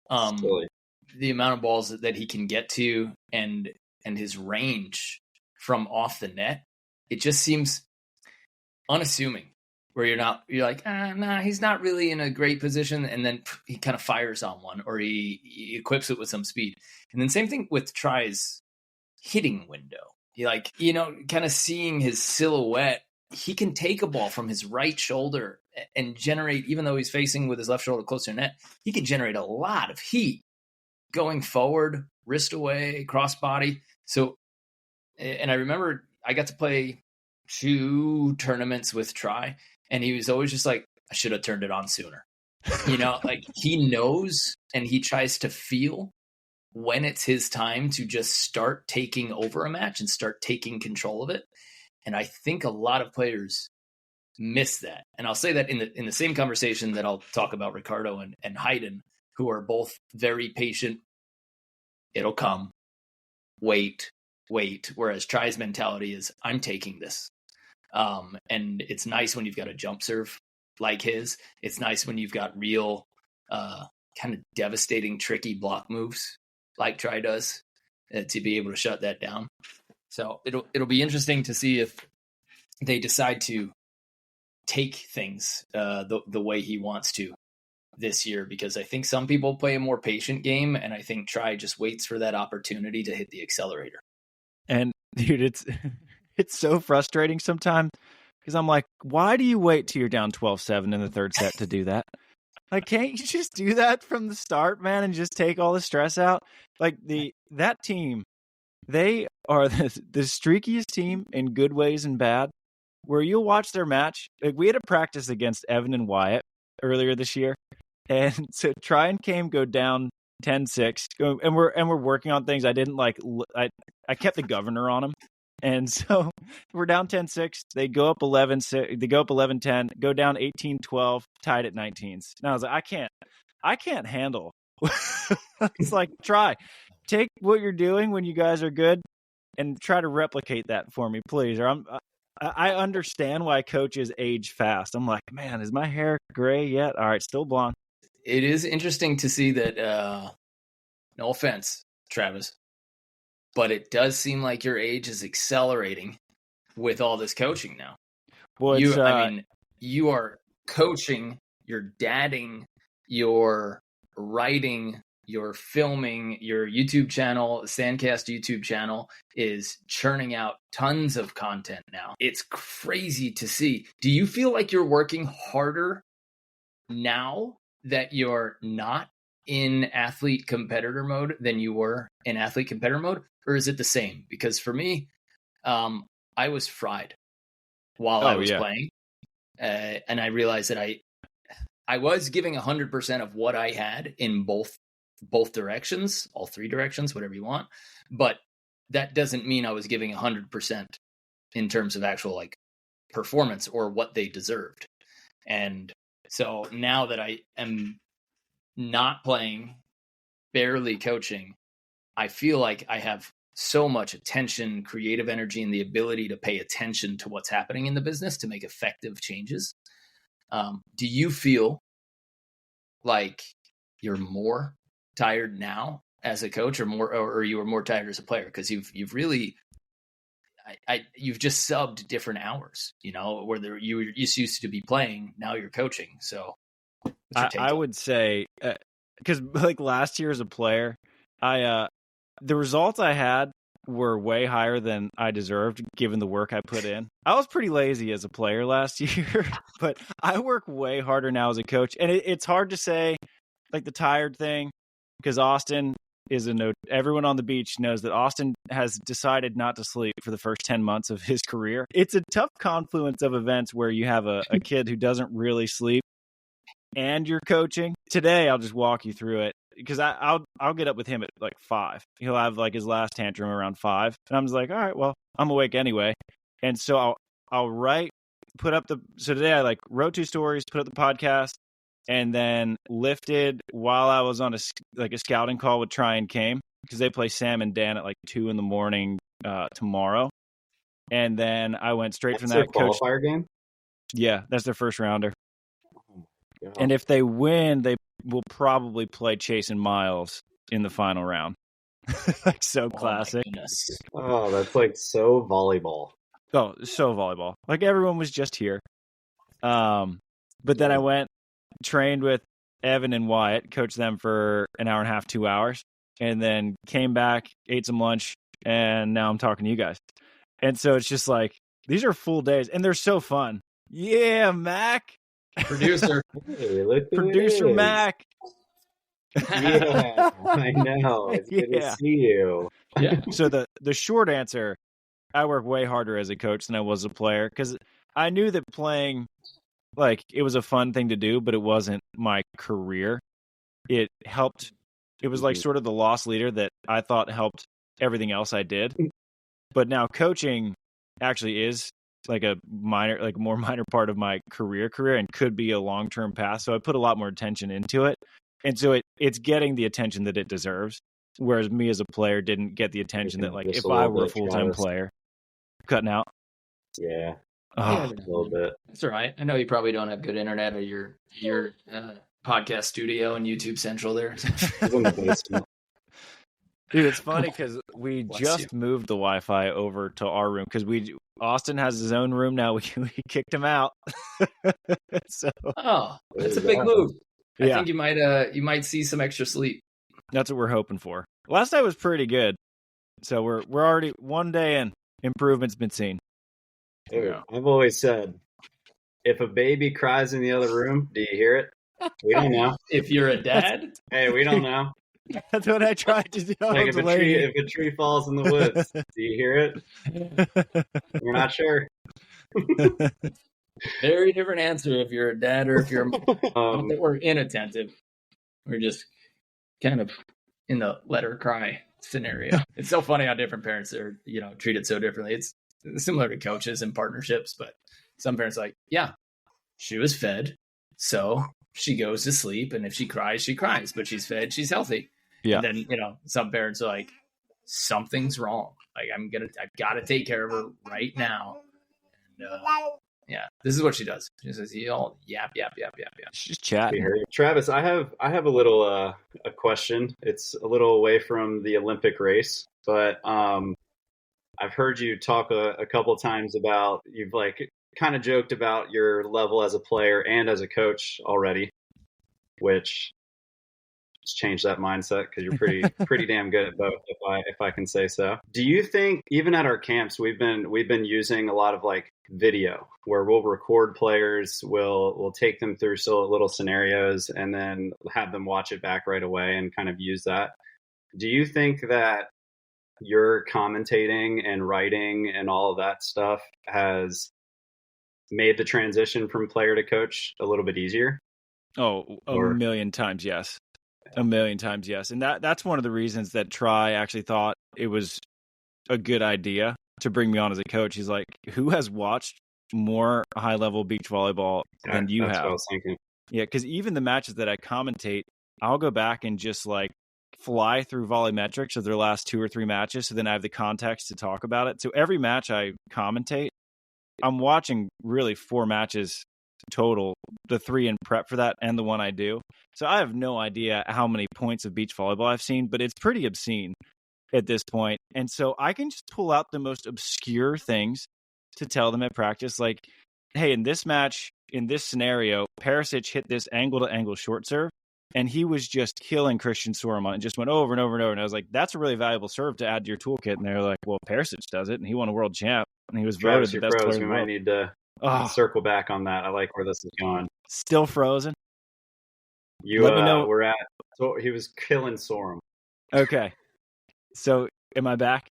The amount of balls that he can get to, and and his range from off the net, it just seems unassuming. Where you're like, nah, he's not really in a great position, and then he kind of fires on one, or he equips it with some speed. And then same thing with Try's hitting window. He kind of seeing his silhouette, he can take a ball from his right shoulder and generate, even though he's facing with his left shoulder closer to net, he can generate a lot of heat going forward, wrist away, crossbody. So, and I remember I got to play 2 tournaments with Try, and he was always just like, I should have turned it on sooner. Like he knows, and he tries to feel when it's his time to just start taking over a match and start taking control of it. And I think a lot of players miss that. And I'll say that in the same conversation that I'll talk about Ricardo and Hayden, who are both very patient. It'll come. Wait. Whereas Try's mentality is, I'm taking this. And it's nice when you've got a jump serve like his. It's nice when you've got real kind of devastating, tricky block moves like Try does to be able to shut that down. So it'll be interesting to see if they decide to take things the way he wants to this year, because I think some people play a more patient game, and I think Try just waits for that opportunity to hit the accelerator. And dude, it's so frustrating sometimes, because I'm like, why do you wait till you're down 12-7 in the third set to do that? Like, can't you just do that from the start, man, and just take all the stress out? Like that team, they are the streakiest team in good ways and bad, where you'll watch their match. Like, we had a practice against Evan and Wyatt earlier this year, and so Try and Cam go down 10-6, and we're working on things. I didn't I kept the governor on them. And so we're down 10-6. They go up 11-6. They go up 11-10. Go down 18-12. Tied at 19s. And I was like, I can't handle. It's like, Try, take what you're doing when you guys are good, and try to replicate that for me, please. Or I understand why coaches age fast. I'm like, man, is my hair gray yet? All right, still blonde. It is interesting to see that. No offense, Travis, but it does seem like your age is accelerating with all this coaching now. Well, you are coaching, you're dadding, you're writing, you're filming. Your YouTube channel, Sandcast YouTube channel, is churning out tons of content now. It's crazy to see. Do you feel like you're working harder now that you're not in athlete competitor mode than you were in athlete competitor mode, or is it the same? Because for me, I was fried while I was playing, and I realized that I was giving 100% of what I had in both directions, all 3 directions, whatever you want, but that doesn't mean I was giving 100% in terms of actual like performance or what they deserved. And so now that I am not playing, barely coaching, I feel like I have so much attention, creative energy, and the ability to pay attention to what's happening in the business to make effective changes. Do you feel like you're more tired now as a coach, or you were more tired as a player? Because you've really, you've just subbed different hours, where you used to be playing, now you're coaching. So I would say, because like last year as a player, the results I had were way higher than I deserved given the work I put in. I was pretty lazy as a player last year, but I work way harder now as a coach. And it's hard to say like the tired thing, because Austin is everyone on the beach knows that Austin has decided not to sleep for the first 10 months of his career. It's a tough confluence of events where you have a kid who doesn't really sleep and you're coaching. Today, I'll just walk you through it, because I'll get up with him at like 5. He'll have like his last tantrum around 5. And I'm just like, all right, well, I'm awake anyway. And so I'll so today I like wrote 2 stories, put up the podcast, and then lifted while I was on a scouting call with Try and Came, because they play Sam and Dan at like 2 a.m. Tomorrow. And then I went straight from that qualifier game. Yeah, that's their first rounder. Yeah. And if they win, they will probably play Chase and Miles in the final round. Like so Oh, classic. my goodness. Oh, that's like so volleyball. Oh, so volleyball. Like everyone was just here. But then I went, trained with Evan and Wyatt, coached them for an hour and a half, 2 hours, and then came back, ate some lunch, and now I'm talking to you guys. And so it's just like, these are full days, and they're so fun. Yeah, Mac. Producer. Hey, look who it Producer is. Mac. Yeah, I know. It's good to Yeah. see you. Yeah. So the short answer, I work way harder as a coach than I was a player, because I knew that playing, like, it was a fun thing to do, but it wasn't my career. It helped. It was like sort of the lost leader that I thought helped everything else I did. But now coaching actually is like a minor, like more minor part of my career and could be a long-term path. So I put a lot more attention into it. And so it's getting the attention that it deserves. Whereas me as a player didn't get the attention that, like, Just if a I little were a bit, full-time Travis. player. Cutting out. Yeah, Oh, a little bit. That's all right. I know you probably don't have good internet or your podcast studio and YouTube Central there. It's in the basement. dude, it's funny because we Bless just moved the Wi-Fi over to our room because Austin has his own room now. We kicked him out. So Oh, that's a There you big go. move. I yeah, think you might see some extra sleep. that's what we're hoping for. Last night was pretty good, so we're already one day in. Improvement's been seen. Dude, Yeah. I've always said, if a baby cries in the other room, do you hear it? We don't know. If you're a dad, Hey, we don't know. That's what I tried to do. Like if a tree falls in the woods, do you hear it? We're not sure. very different answer if you're a dad or if you're not that we're inattentive. We're just kind of in the let her cry scenario. It's so funny how different parents are, treated so differently. It's similar to coaches and partnerships, but some parents are like, yeah, she was fed, so she goes to sleep, and if she cries, but she's fed, she's healthy. Yeah. And then, some parents are like, something's wrong. Like, I've got to take care of her right now. And, yeah, this is what she does. She says, "Y'all yap, yap, yap, yap, yap." She's just chatting. Travis, I have a little a question. It's a little away from the Olympic race, but I've heard you talk a couple times about, you've like kind of joked about your level as a player and as a coach already, which has changed that mindset because you're pretty damn good at both, if I can say so. Do you think, even at our camps, we've been using a lot of like video where we'll record players, we'll take them through little scenarios and then have them watch it back right away and kind of use that. Do you think that your commentating and writing and all of that stuff has made the transition from player to coach a little bit easier? Oh, a million times yes. A million times yes. And that's one of the reasons that Try actually thought it was a good idea to bring me on as a coach. He's like, who has watched more high-level beach volleyball than you have? That's what I was thinking. Yeah, because even the matches that I commentate, I'll go back and just like fly through volumetrics of their last 2 or 3 matches, so then I have the context to talk about it. So every match I commentate, I'm watching really 4 matches total, the 3 in prep for that and the one I do. So I have no idea how many points of beach volleyball I've seen, but it's pretty obscene at this point. And so I can just pull out the most obscure things to tell them at practice, like, hey, in this match, in this scenario, Perisic hit this angle-to-angle short serve, and he was just killing Christian Sorum on it, and just went over and over and over. And I was like, that's a really valuable serve to add to your toolkit. And they were like, well, Perisic does it, and he won a world champ, and he was voted the best player in the We might world. need to circle back on that. I like where this is going. Still frozen? Let me know. So he was killing Sorum. Okay. So am I back?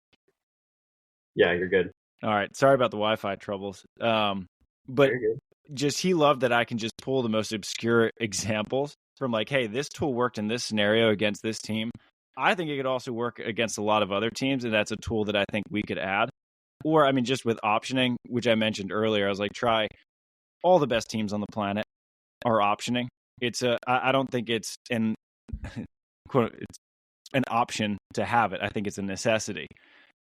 Yeah, you're good. All right. Sorry about the Wi-Fi troubles. But just, he loved that I can just pull the most obscure examples from like, hey, this tool worked in this scenario against this team. I think it could also work against a lot of other teams, and that's a tool that I think we could add. Or, I mean, just with optioning, which I mentioned earlier, I was like, try all the best teams on the planet are optioning. I don't think it's an option to have it. I think it's a necessity.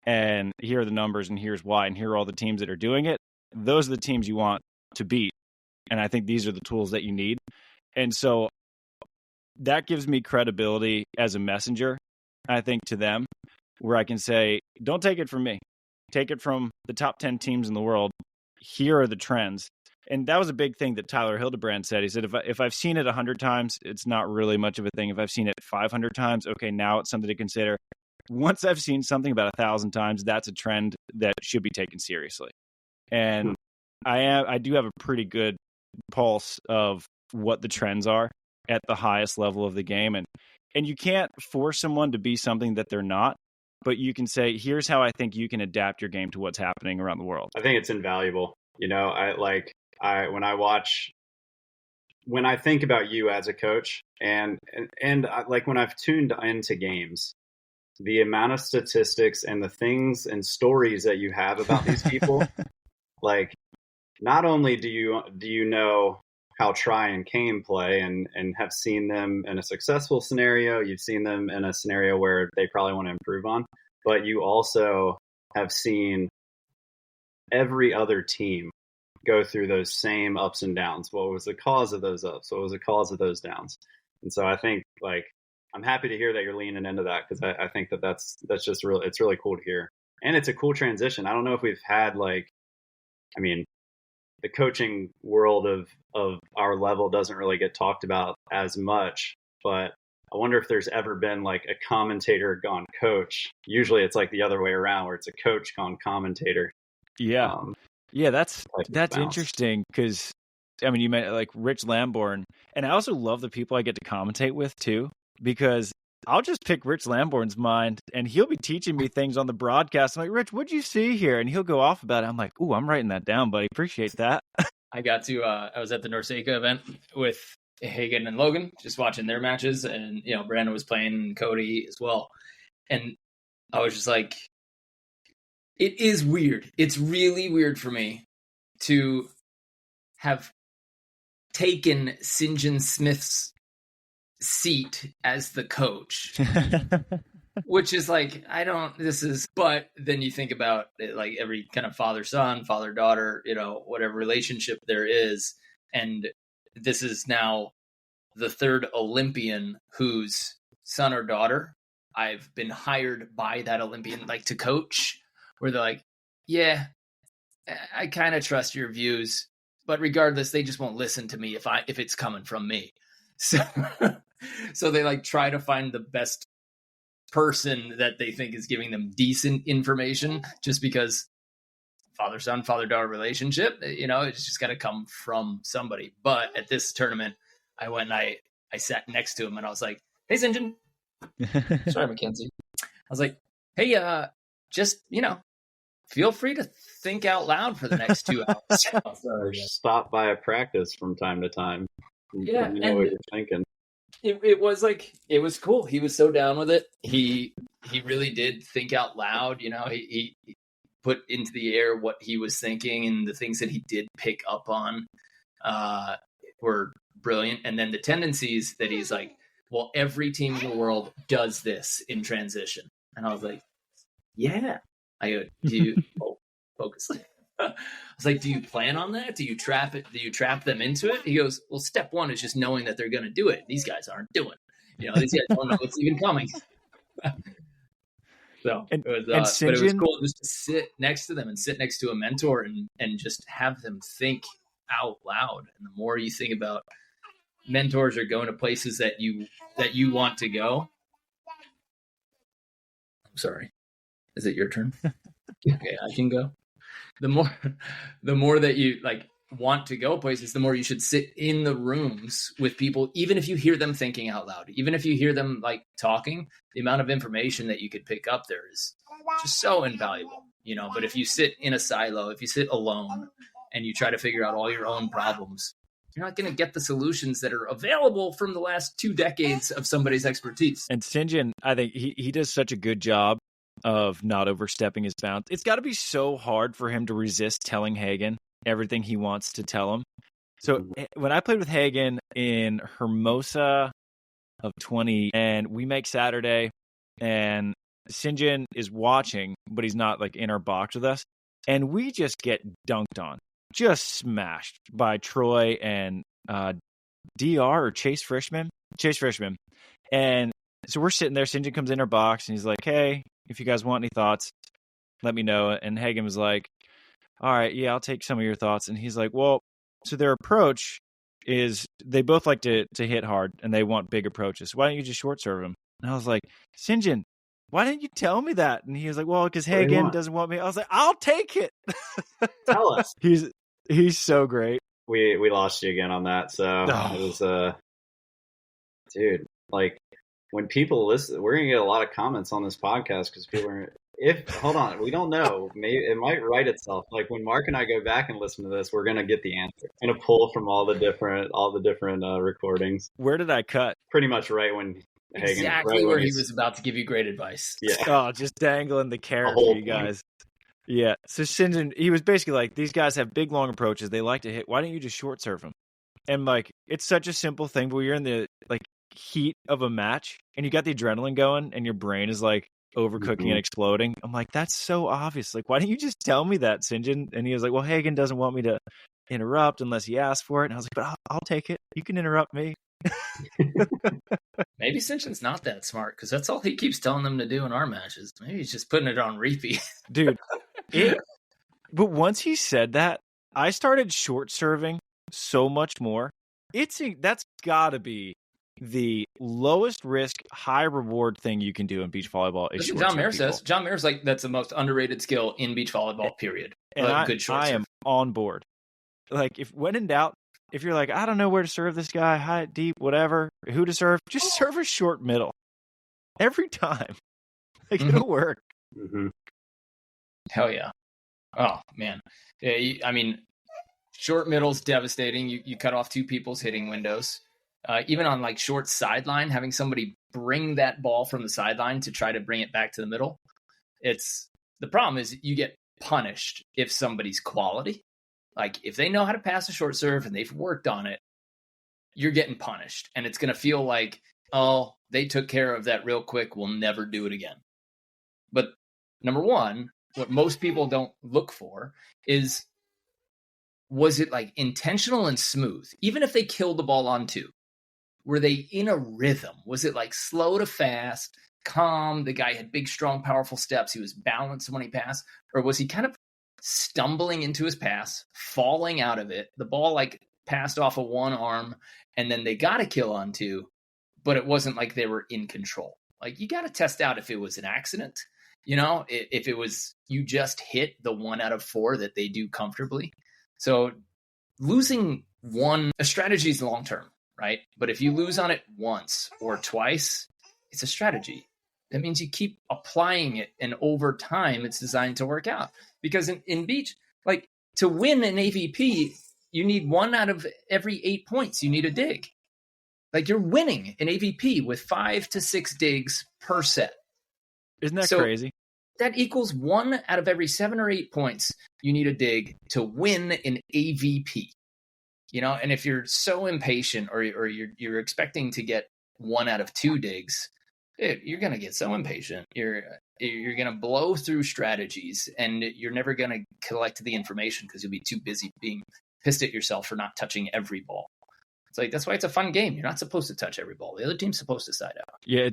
And here are the numbers, and here's why, and here are all the teams that are doing it. Those are the teams you want to beat. And I think these are the tools that you need. And so that gives me credibility as a messenger, I think, to them. where I can say, don't take it from me. Take it from the top 10 teams in the world. Here are the trends. And that was a big thing that Tyler Hildebrand said. He said, if I've seen it 100 times, it's not really much of a thing. If I've seen it 500 times, okay, now it's something to consider. Once I've seen something about 1,000 times, that's a trend that should be taken seriously. And I do have a pretty good pulse of what the trends are at the highest level of the game. And you can't force someone to be something that they're not, but you can say, here's how I think you can adapt your game to what's happening around the world. I think it's invaluable. When I think about you as a coach and like when I've tuned into games, the amount of statistics and the things and stories that you have about these people, like not only do you know how Try and Kane play and have seen them in a successful scenario, you've seen them in a scenario where they probably want to improve on, but you also have seen every other team go through those same ups and downs. What was the cause of those ups? What was the cause of those downs? And so I think I'm happy to hear that you're leaning into that, because I think that's just really, it's really cool to hear. And it's a cool transition. I don't know if we've had the coaching world of our level doesn't really get talked about as much, but I wonder if there's ever been like a commentator gone coach. Usually it's like the other way around, where it's a coach gone commentator. Yeah. That's interesting, because you met like Rich Lamborn, and I also love the people I get to commentate with too, because I'll just pick Rich Lamborn's mind and he'll be teaching me things on the broadcast. I'm like, Rich, what'd you see here? And he'll go off about it. I'm like, ooh, I'm writing that down, buddy. Appreciate that. I got to, I was at the Norseca event with Hagen and Logan, just watching their matches. And, Brandon was playing, and Cody as well. And I was just like, it is weird. It's really weird for me to have taken St. John Smith's seat as the coach, which is like, but then you think about it, like every kind of father-son, father-daughter, whatever relationship there is. And this is now the third Olympian whose son or daughter I've been hired by that Olympian, like to coach, where they're like, yeah, I kind of trust your views, but regardless, they just won't listen to me if it's coming from me. So they like try to find the best person that they think is giving them decent information, just because father-son, father-daughter relationship, it's just got to come from somebody. But at this tournament, I went and I sat next to him, and I was like, hey, St. John. Sorry, Mackenzie. I was like, hey, just, feel free to think out loud for the next 2 hours. Or stop by a practice from time to time. Yeah, what you're thinking. It was cool. He was so down with it. He really did think out loud. He put into the air what he was thinking, and the things that he did pick up on were brilliant. And then the tendencies that he's like, well, every team in the world does this in transition. And I was like, yeah. I go, do you focus? I was like, do you plan on that? Do you trap it? Do you trap them into it? He goes, well, step one is just knowing that they're going to do it. These guys aren't doing it. These guys don't know what's even coming. So it was, but it was cool just to sit next to them and sit next to a mentor and just have them think out loud. And the more you think about mentors are going to places that you want to go. I'm sorry. Is it your turn? Okay, I can go. The more that you like want to go places, the more you should sit in the rooms with people, even if you hear them thinking out loud, even if you hear them like talking, the amount of information that you could pick up there is just so invaluable, but if you sit in a silo, if you sit alone and you try to figure out all your own problems, you're not going to get the solutions that are available from the last 2 decades of somebody's expertise. And St. John, I think he does such a good job of not overstepping his bounds. It's got to be so hard for him to resist telling Hagen everything he wants to tell him. So when I played with Hagen in Hermosa of 20, and we make Saturday, and St. John is watching, but he's not like in our box with us, and we just get dunked on, just smashed by Troy and DR or Chase Frischman. And so we're sitting there, St. John comes in our box, and he's like, hey, if you guys want any thoughts, let me know. And Hagen was like, all right, yeah, I'll take some of your thoughts. And he's like, well, so their approach is they both like to hit hard and they want big approaches. Why don't you just short serve them? And I was like, Sinjin, why didn't you tell me that? And he was like, well, because Hagen doesn't want me. I was like, I'll take it. Tell us. He's so great. We lost you again on that. So it was, dude, like when people listen, we're going to get a lot of comments on this podcast because people are, hold on, we don't know. Maybe it might write itself. Like when Mark and I go back and listen to this, we're going to get the answer. I'm going to pull from all the different recordings. Where did I cut? Pretty much right when Hagen, exactly where he was about to give you great advice. Yeah. Oh, just dangling the carrot for you guys. Yeah. So Sinjin, he was basically like, these guys have big, long approaches. They like to hit. Why don't you just short serve them? And like, it's such a simple thing, but you're in the like heat of a match and you got the adrenaline going and your brain is like overcooking and exploding. I'm like, that's so obvious. Like, why didn't you just tell me that, Sinjin? And he was like, well, Hagen doesn't want me to interrupt unless he asks for it. And I was like, but I'll take it. You can interrupt me. Maybe Sinjin's not that smart because that's all he keeps telling them to do in our matches. Maybe he's just putting it on repeat. Dude, but once he said that, I started short serving so much more. That's got to be the lowest risk, high reward thing you can do in beach volleyball. Is John Mayer says. John Mayer's like, that's the most underrated skill in beach volleyball, period. And I am on board. Like, if when in doubt, if you're like, I don't know where to serve this guy, high, deep, whatever, who to serve, just serve a short middle. Every time. Like, it'll work. Mm-hmm. Hell yeah. Oh, man. Yeah, I mean, short middle's devastating. You cut off two people's hitting windows. Even on like short sideline, having somebody bring that ball from the sideline to try to bring it back to the middle. The problem is you get punished if somebody's quality. Like if they know how to pass a short serve and they've worked on it, you're getting punished. And it's going to feel like, oh, they took care of that real quick. We'll never do it again. But number one, what most people don't look for is, was it like intentional and smooth? Even if they killed the ball on two, were they in a rhythm? Was it like slow to fast, calm? The guy had big, strong, powerful steps. He was balanced when he passed. Or was he kind of stumbling into his pass, falling out of it? The ball like passed off of one arm and then they got a kill on two, but it wasn't like they were in control. Like you got to test out if it was an accident, you know, if it was, you just hit the 1 out of 4 that they do comfortably. So losing a strategy is long-term, right? But if you lose on it once or twice, it's a strategy. That means you keep applying it. And over time, it's designed to work out. Because in beach, like to win an AVP, you need 1 out of every 8 points. You need a dig. Like you're winning an AVP with 5 to 6 digs per set. Isn't that crazy? That equals 1 out of every 7 or 8 points. You need a dig to win an AVP. You know, and if you're so impatient or you're expecting to get 1 out of 2 digs, you're going to get so impatient. You're going to blow through strategies and you're never going to collect the information because you'll be too busy being pissed at yourself for not touching every ball. It's like, that's why it's a fun game. You're not supposed to touch every ball. The other team's supposed to side out. Yeah,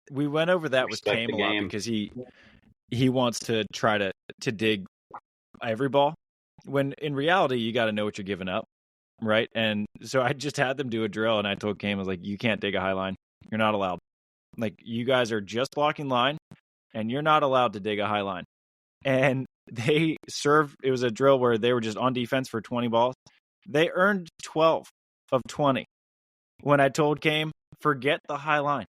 we went over that with Cam a lot because he wants to try to dig every ball when in reality, you got to know what you're giving up. Right. And so I just had them do a drill and I told Cam, I was like, you can't dig a high line. You're not allowed. Like you guys are just blocking line and you're not allowed to dig a high line. And they served, it was a drill where they were just on defense for 20 balls. They earned 12 of 20. When I told Cam, forget the high line.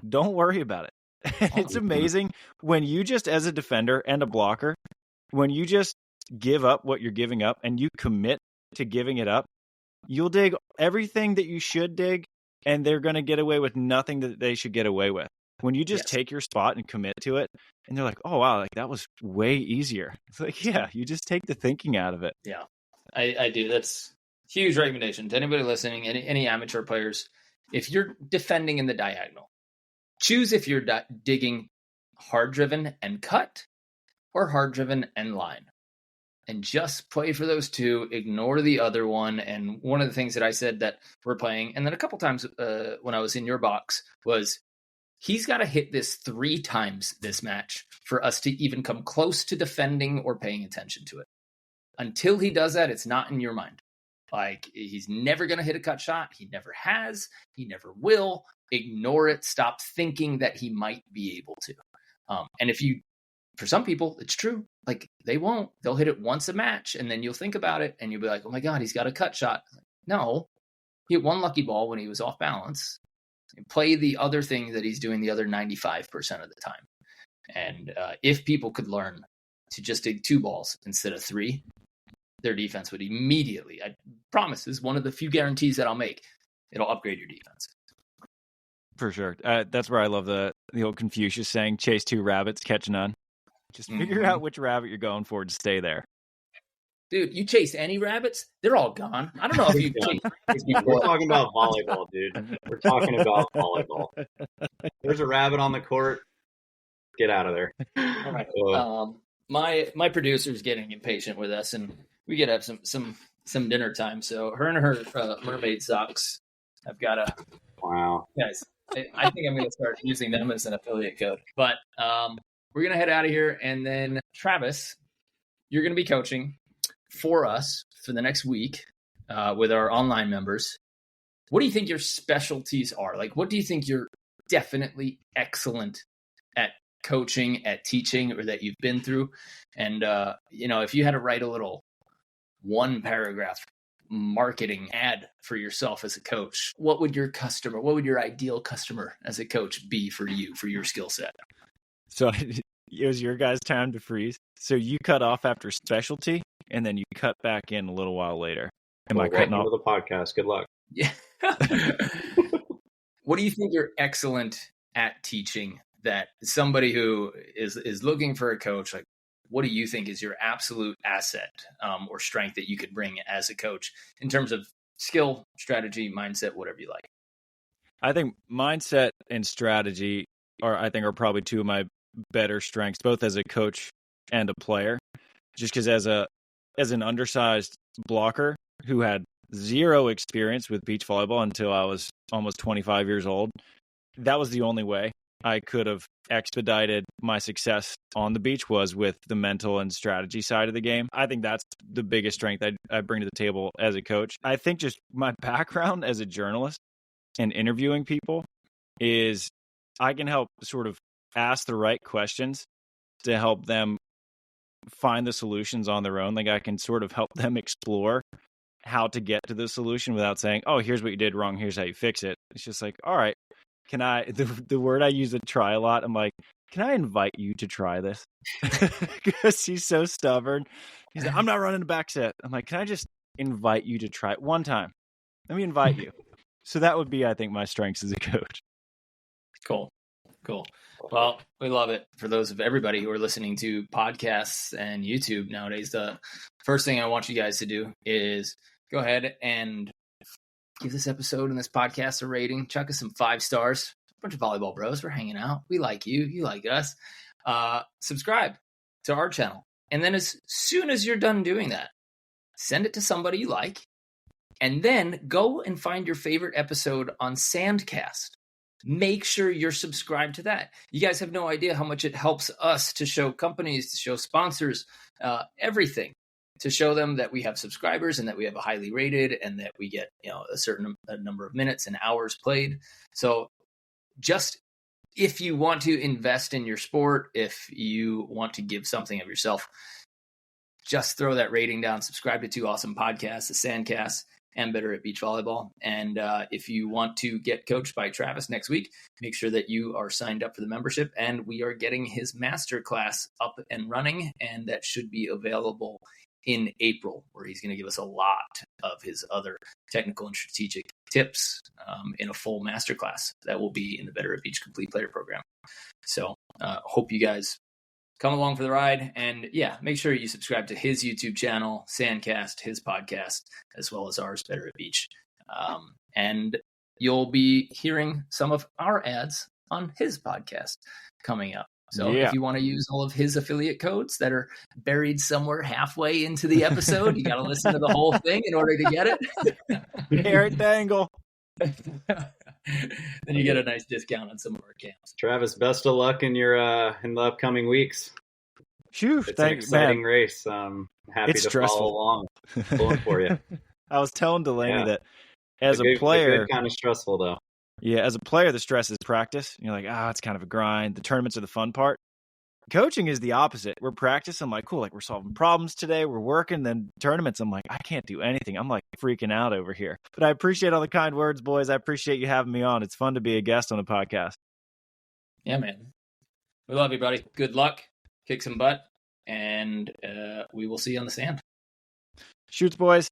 Don't worry about it. And it's amazing when you just, as a defender and a blocker, when you just give up what you're giving up and you commit to giving it up, you'll dig everything that you should dig, and they're going to get away with nothing that they should get away with. When you just take your spot and commit to it, and they're like, oh, wow, like that was way easier. It's like, yeah, you just take the thinking out of it. Yeah, I do. That's huge recommendation to anybody listening, any amateur players. If you're defending in the diagonal, choose if you're digging hard-driven and cut or hard-driven and line. And just play for those two, ignore the other one. And one of the things that I said that we're playing, and then a couple times when I was in your box, was He's got to hit this 3 times this match for us to even come close to defending or paying attention to it. Until he does that, it's not in your mind. Like, he's never going to hit a cut shot. He never has. He never will. Ignore it. Stop thinking that he might be able to. And for some people, it's true. Like, they won't. They'll hit it once a match, and then you'll think about it, and you'll be like, oh my God, he's got a cut shot. No, he hit 1 lucky ball when he was off balance. Play the other thing that he's doing the other 95% of the time. And if people could learn to just dig 2 balls instead of 3, their defense would immediately, I promise, this is one of the few guarantees that I'll make, it'll upgrade your defense. For sure. That's where I love the old Confucius saying, chase 2 rabbits, catch none. Just figure out which rabbit you're going for to stay there. Dude, you chase any rabbits, they're all gone. I don't know if you chase We're talking about volleyball, dude. We're talking about volleyball. There's a rabbit on the court. Get out of there. All right. My producer's getting impatient with us, and we could have some dinner time. So her and her mermaid socks, I've got to. Wow. Guys, I think I'm going to start using them as an affiliate code. But we're going to head out of here, and then Travis, you're going to be coaching for us for the next week with our online members. What do you think your specialties are? Like, what do you think you're definitely excellent at coaching, at teaching, or that you've been through? And, if you had to write a little 1-paragraph marketing ad for yourself as a coach, what would your ideal customer as a coach be for you, for your skill set? So it was your guys' time to freeze. So you cut off after specialty, and then you cut back in a little while later. Am I cutting off? The podcast. Good luck. Yeah. What do you think you're excellent at teaching that somebody who is looking for a coach, like, what do you think is your absolute asset or strength that you could bring as a coach in terms of skill, strategy, mindset, whatever you like? I think mindset and strategy are probably 2 of my better strengths, both as a coach and a player. Just because as an undersized blocker who had 0 experience with beach volleyball until I was almost 25 years old, that was the only way I could have expedited my success on the beach was with the mental and strategy side of the game. I think that's the biggest strength I bring to the table as a coach. I think just my background as a journalist and interviewing people is I can help sort of ask the right questions to help them find the solutions on their own. Like, I can sort of help them explore how to get to the solution without saying, oh, here's what you did wrong, here's how you fix it. It's just like, all right, the word I use to try a lot, I'm like, can I invite you to try this? Because he's so stubborn. He's like, I'm not running a back set. I'm like, can I just invite you to try it one time? Let me invite you. So that would be, I think, my strengths as a coach. Cool. Well, we love it. For those of everybody who are listening to podcasts and YouTube nowadays, the first thing I want you guys to do is go ahead and give this episode and this podcast a rating. Chuck us some 5 stars. A bunch of volleyball bros. We're hanging out. We like you. You like us. Subscribe to our channel. And then as soon as you're done doing that, send it to somebody you like. And then go and find your favorite episode on Sandcast. Make sure you're subscribed to that. You guys have no idea how much it helps us to show companies, to show sponsors, everything, to show them that we have subscribers and that we have a highly rated and that we get a certain number of minutes and hours played. So just if you want to invest in your sport, if you want to give something of yourself, just throw that rating down, subscribe to 2 awesome podcasts, the Sandcast and Better at Beach Volleyball. And if you want to get coached by Travis next week, make sure that you are signed up for the membership. And we are getting his masterclass up and running, and that should be available in April, where he's going to give us a lot of his other technical and strategic tips in a full masterclass that will be in the Better at Beach Complete Player program. So hope you guys come along for the ride. And yeah, make sure you subscribe to his YouTube channel, Sandcast, his podcast, as well as ours, Better at Beach. And you'll be hearing some of our ads on his podcast coming up. So if you want to use all of his affiliate codes that are buried somewhere halfway into the episode, you got to listen to the whole thing in order to get it. Eric Dangle. then you get a nice discount on some of our camps. Travis, best of luck in your in the upcoming weeks. Phew, It's an exciting race. Happy it's to stressful. follow along. Pulling for you. I was telling Delaney that as a player, kind of stressful though. Yeah, as a player, the stress is practice. You're like, it's kind of a grind. The tournaments are the fun part. Coaching is the opposite. We're practicing, like, cool, like we're solving problems today. We're working. Then tournaments, I'm like, I can't do anything. I'm like freaking out over here. But I appreciate all the kind words, boys. I appreciate you having me on. It's fun to be a guest on a podcast. Yeah, man. We love you, buddy. Good luck. Kick some butt. And we will see you on the sand. Shoots, boys.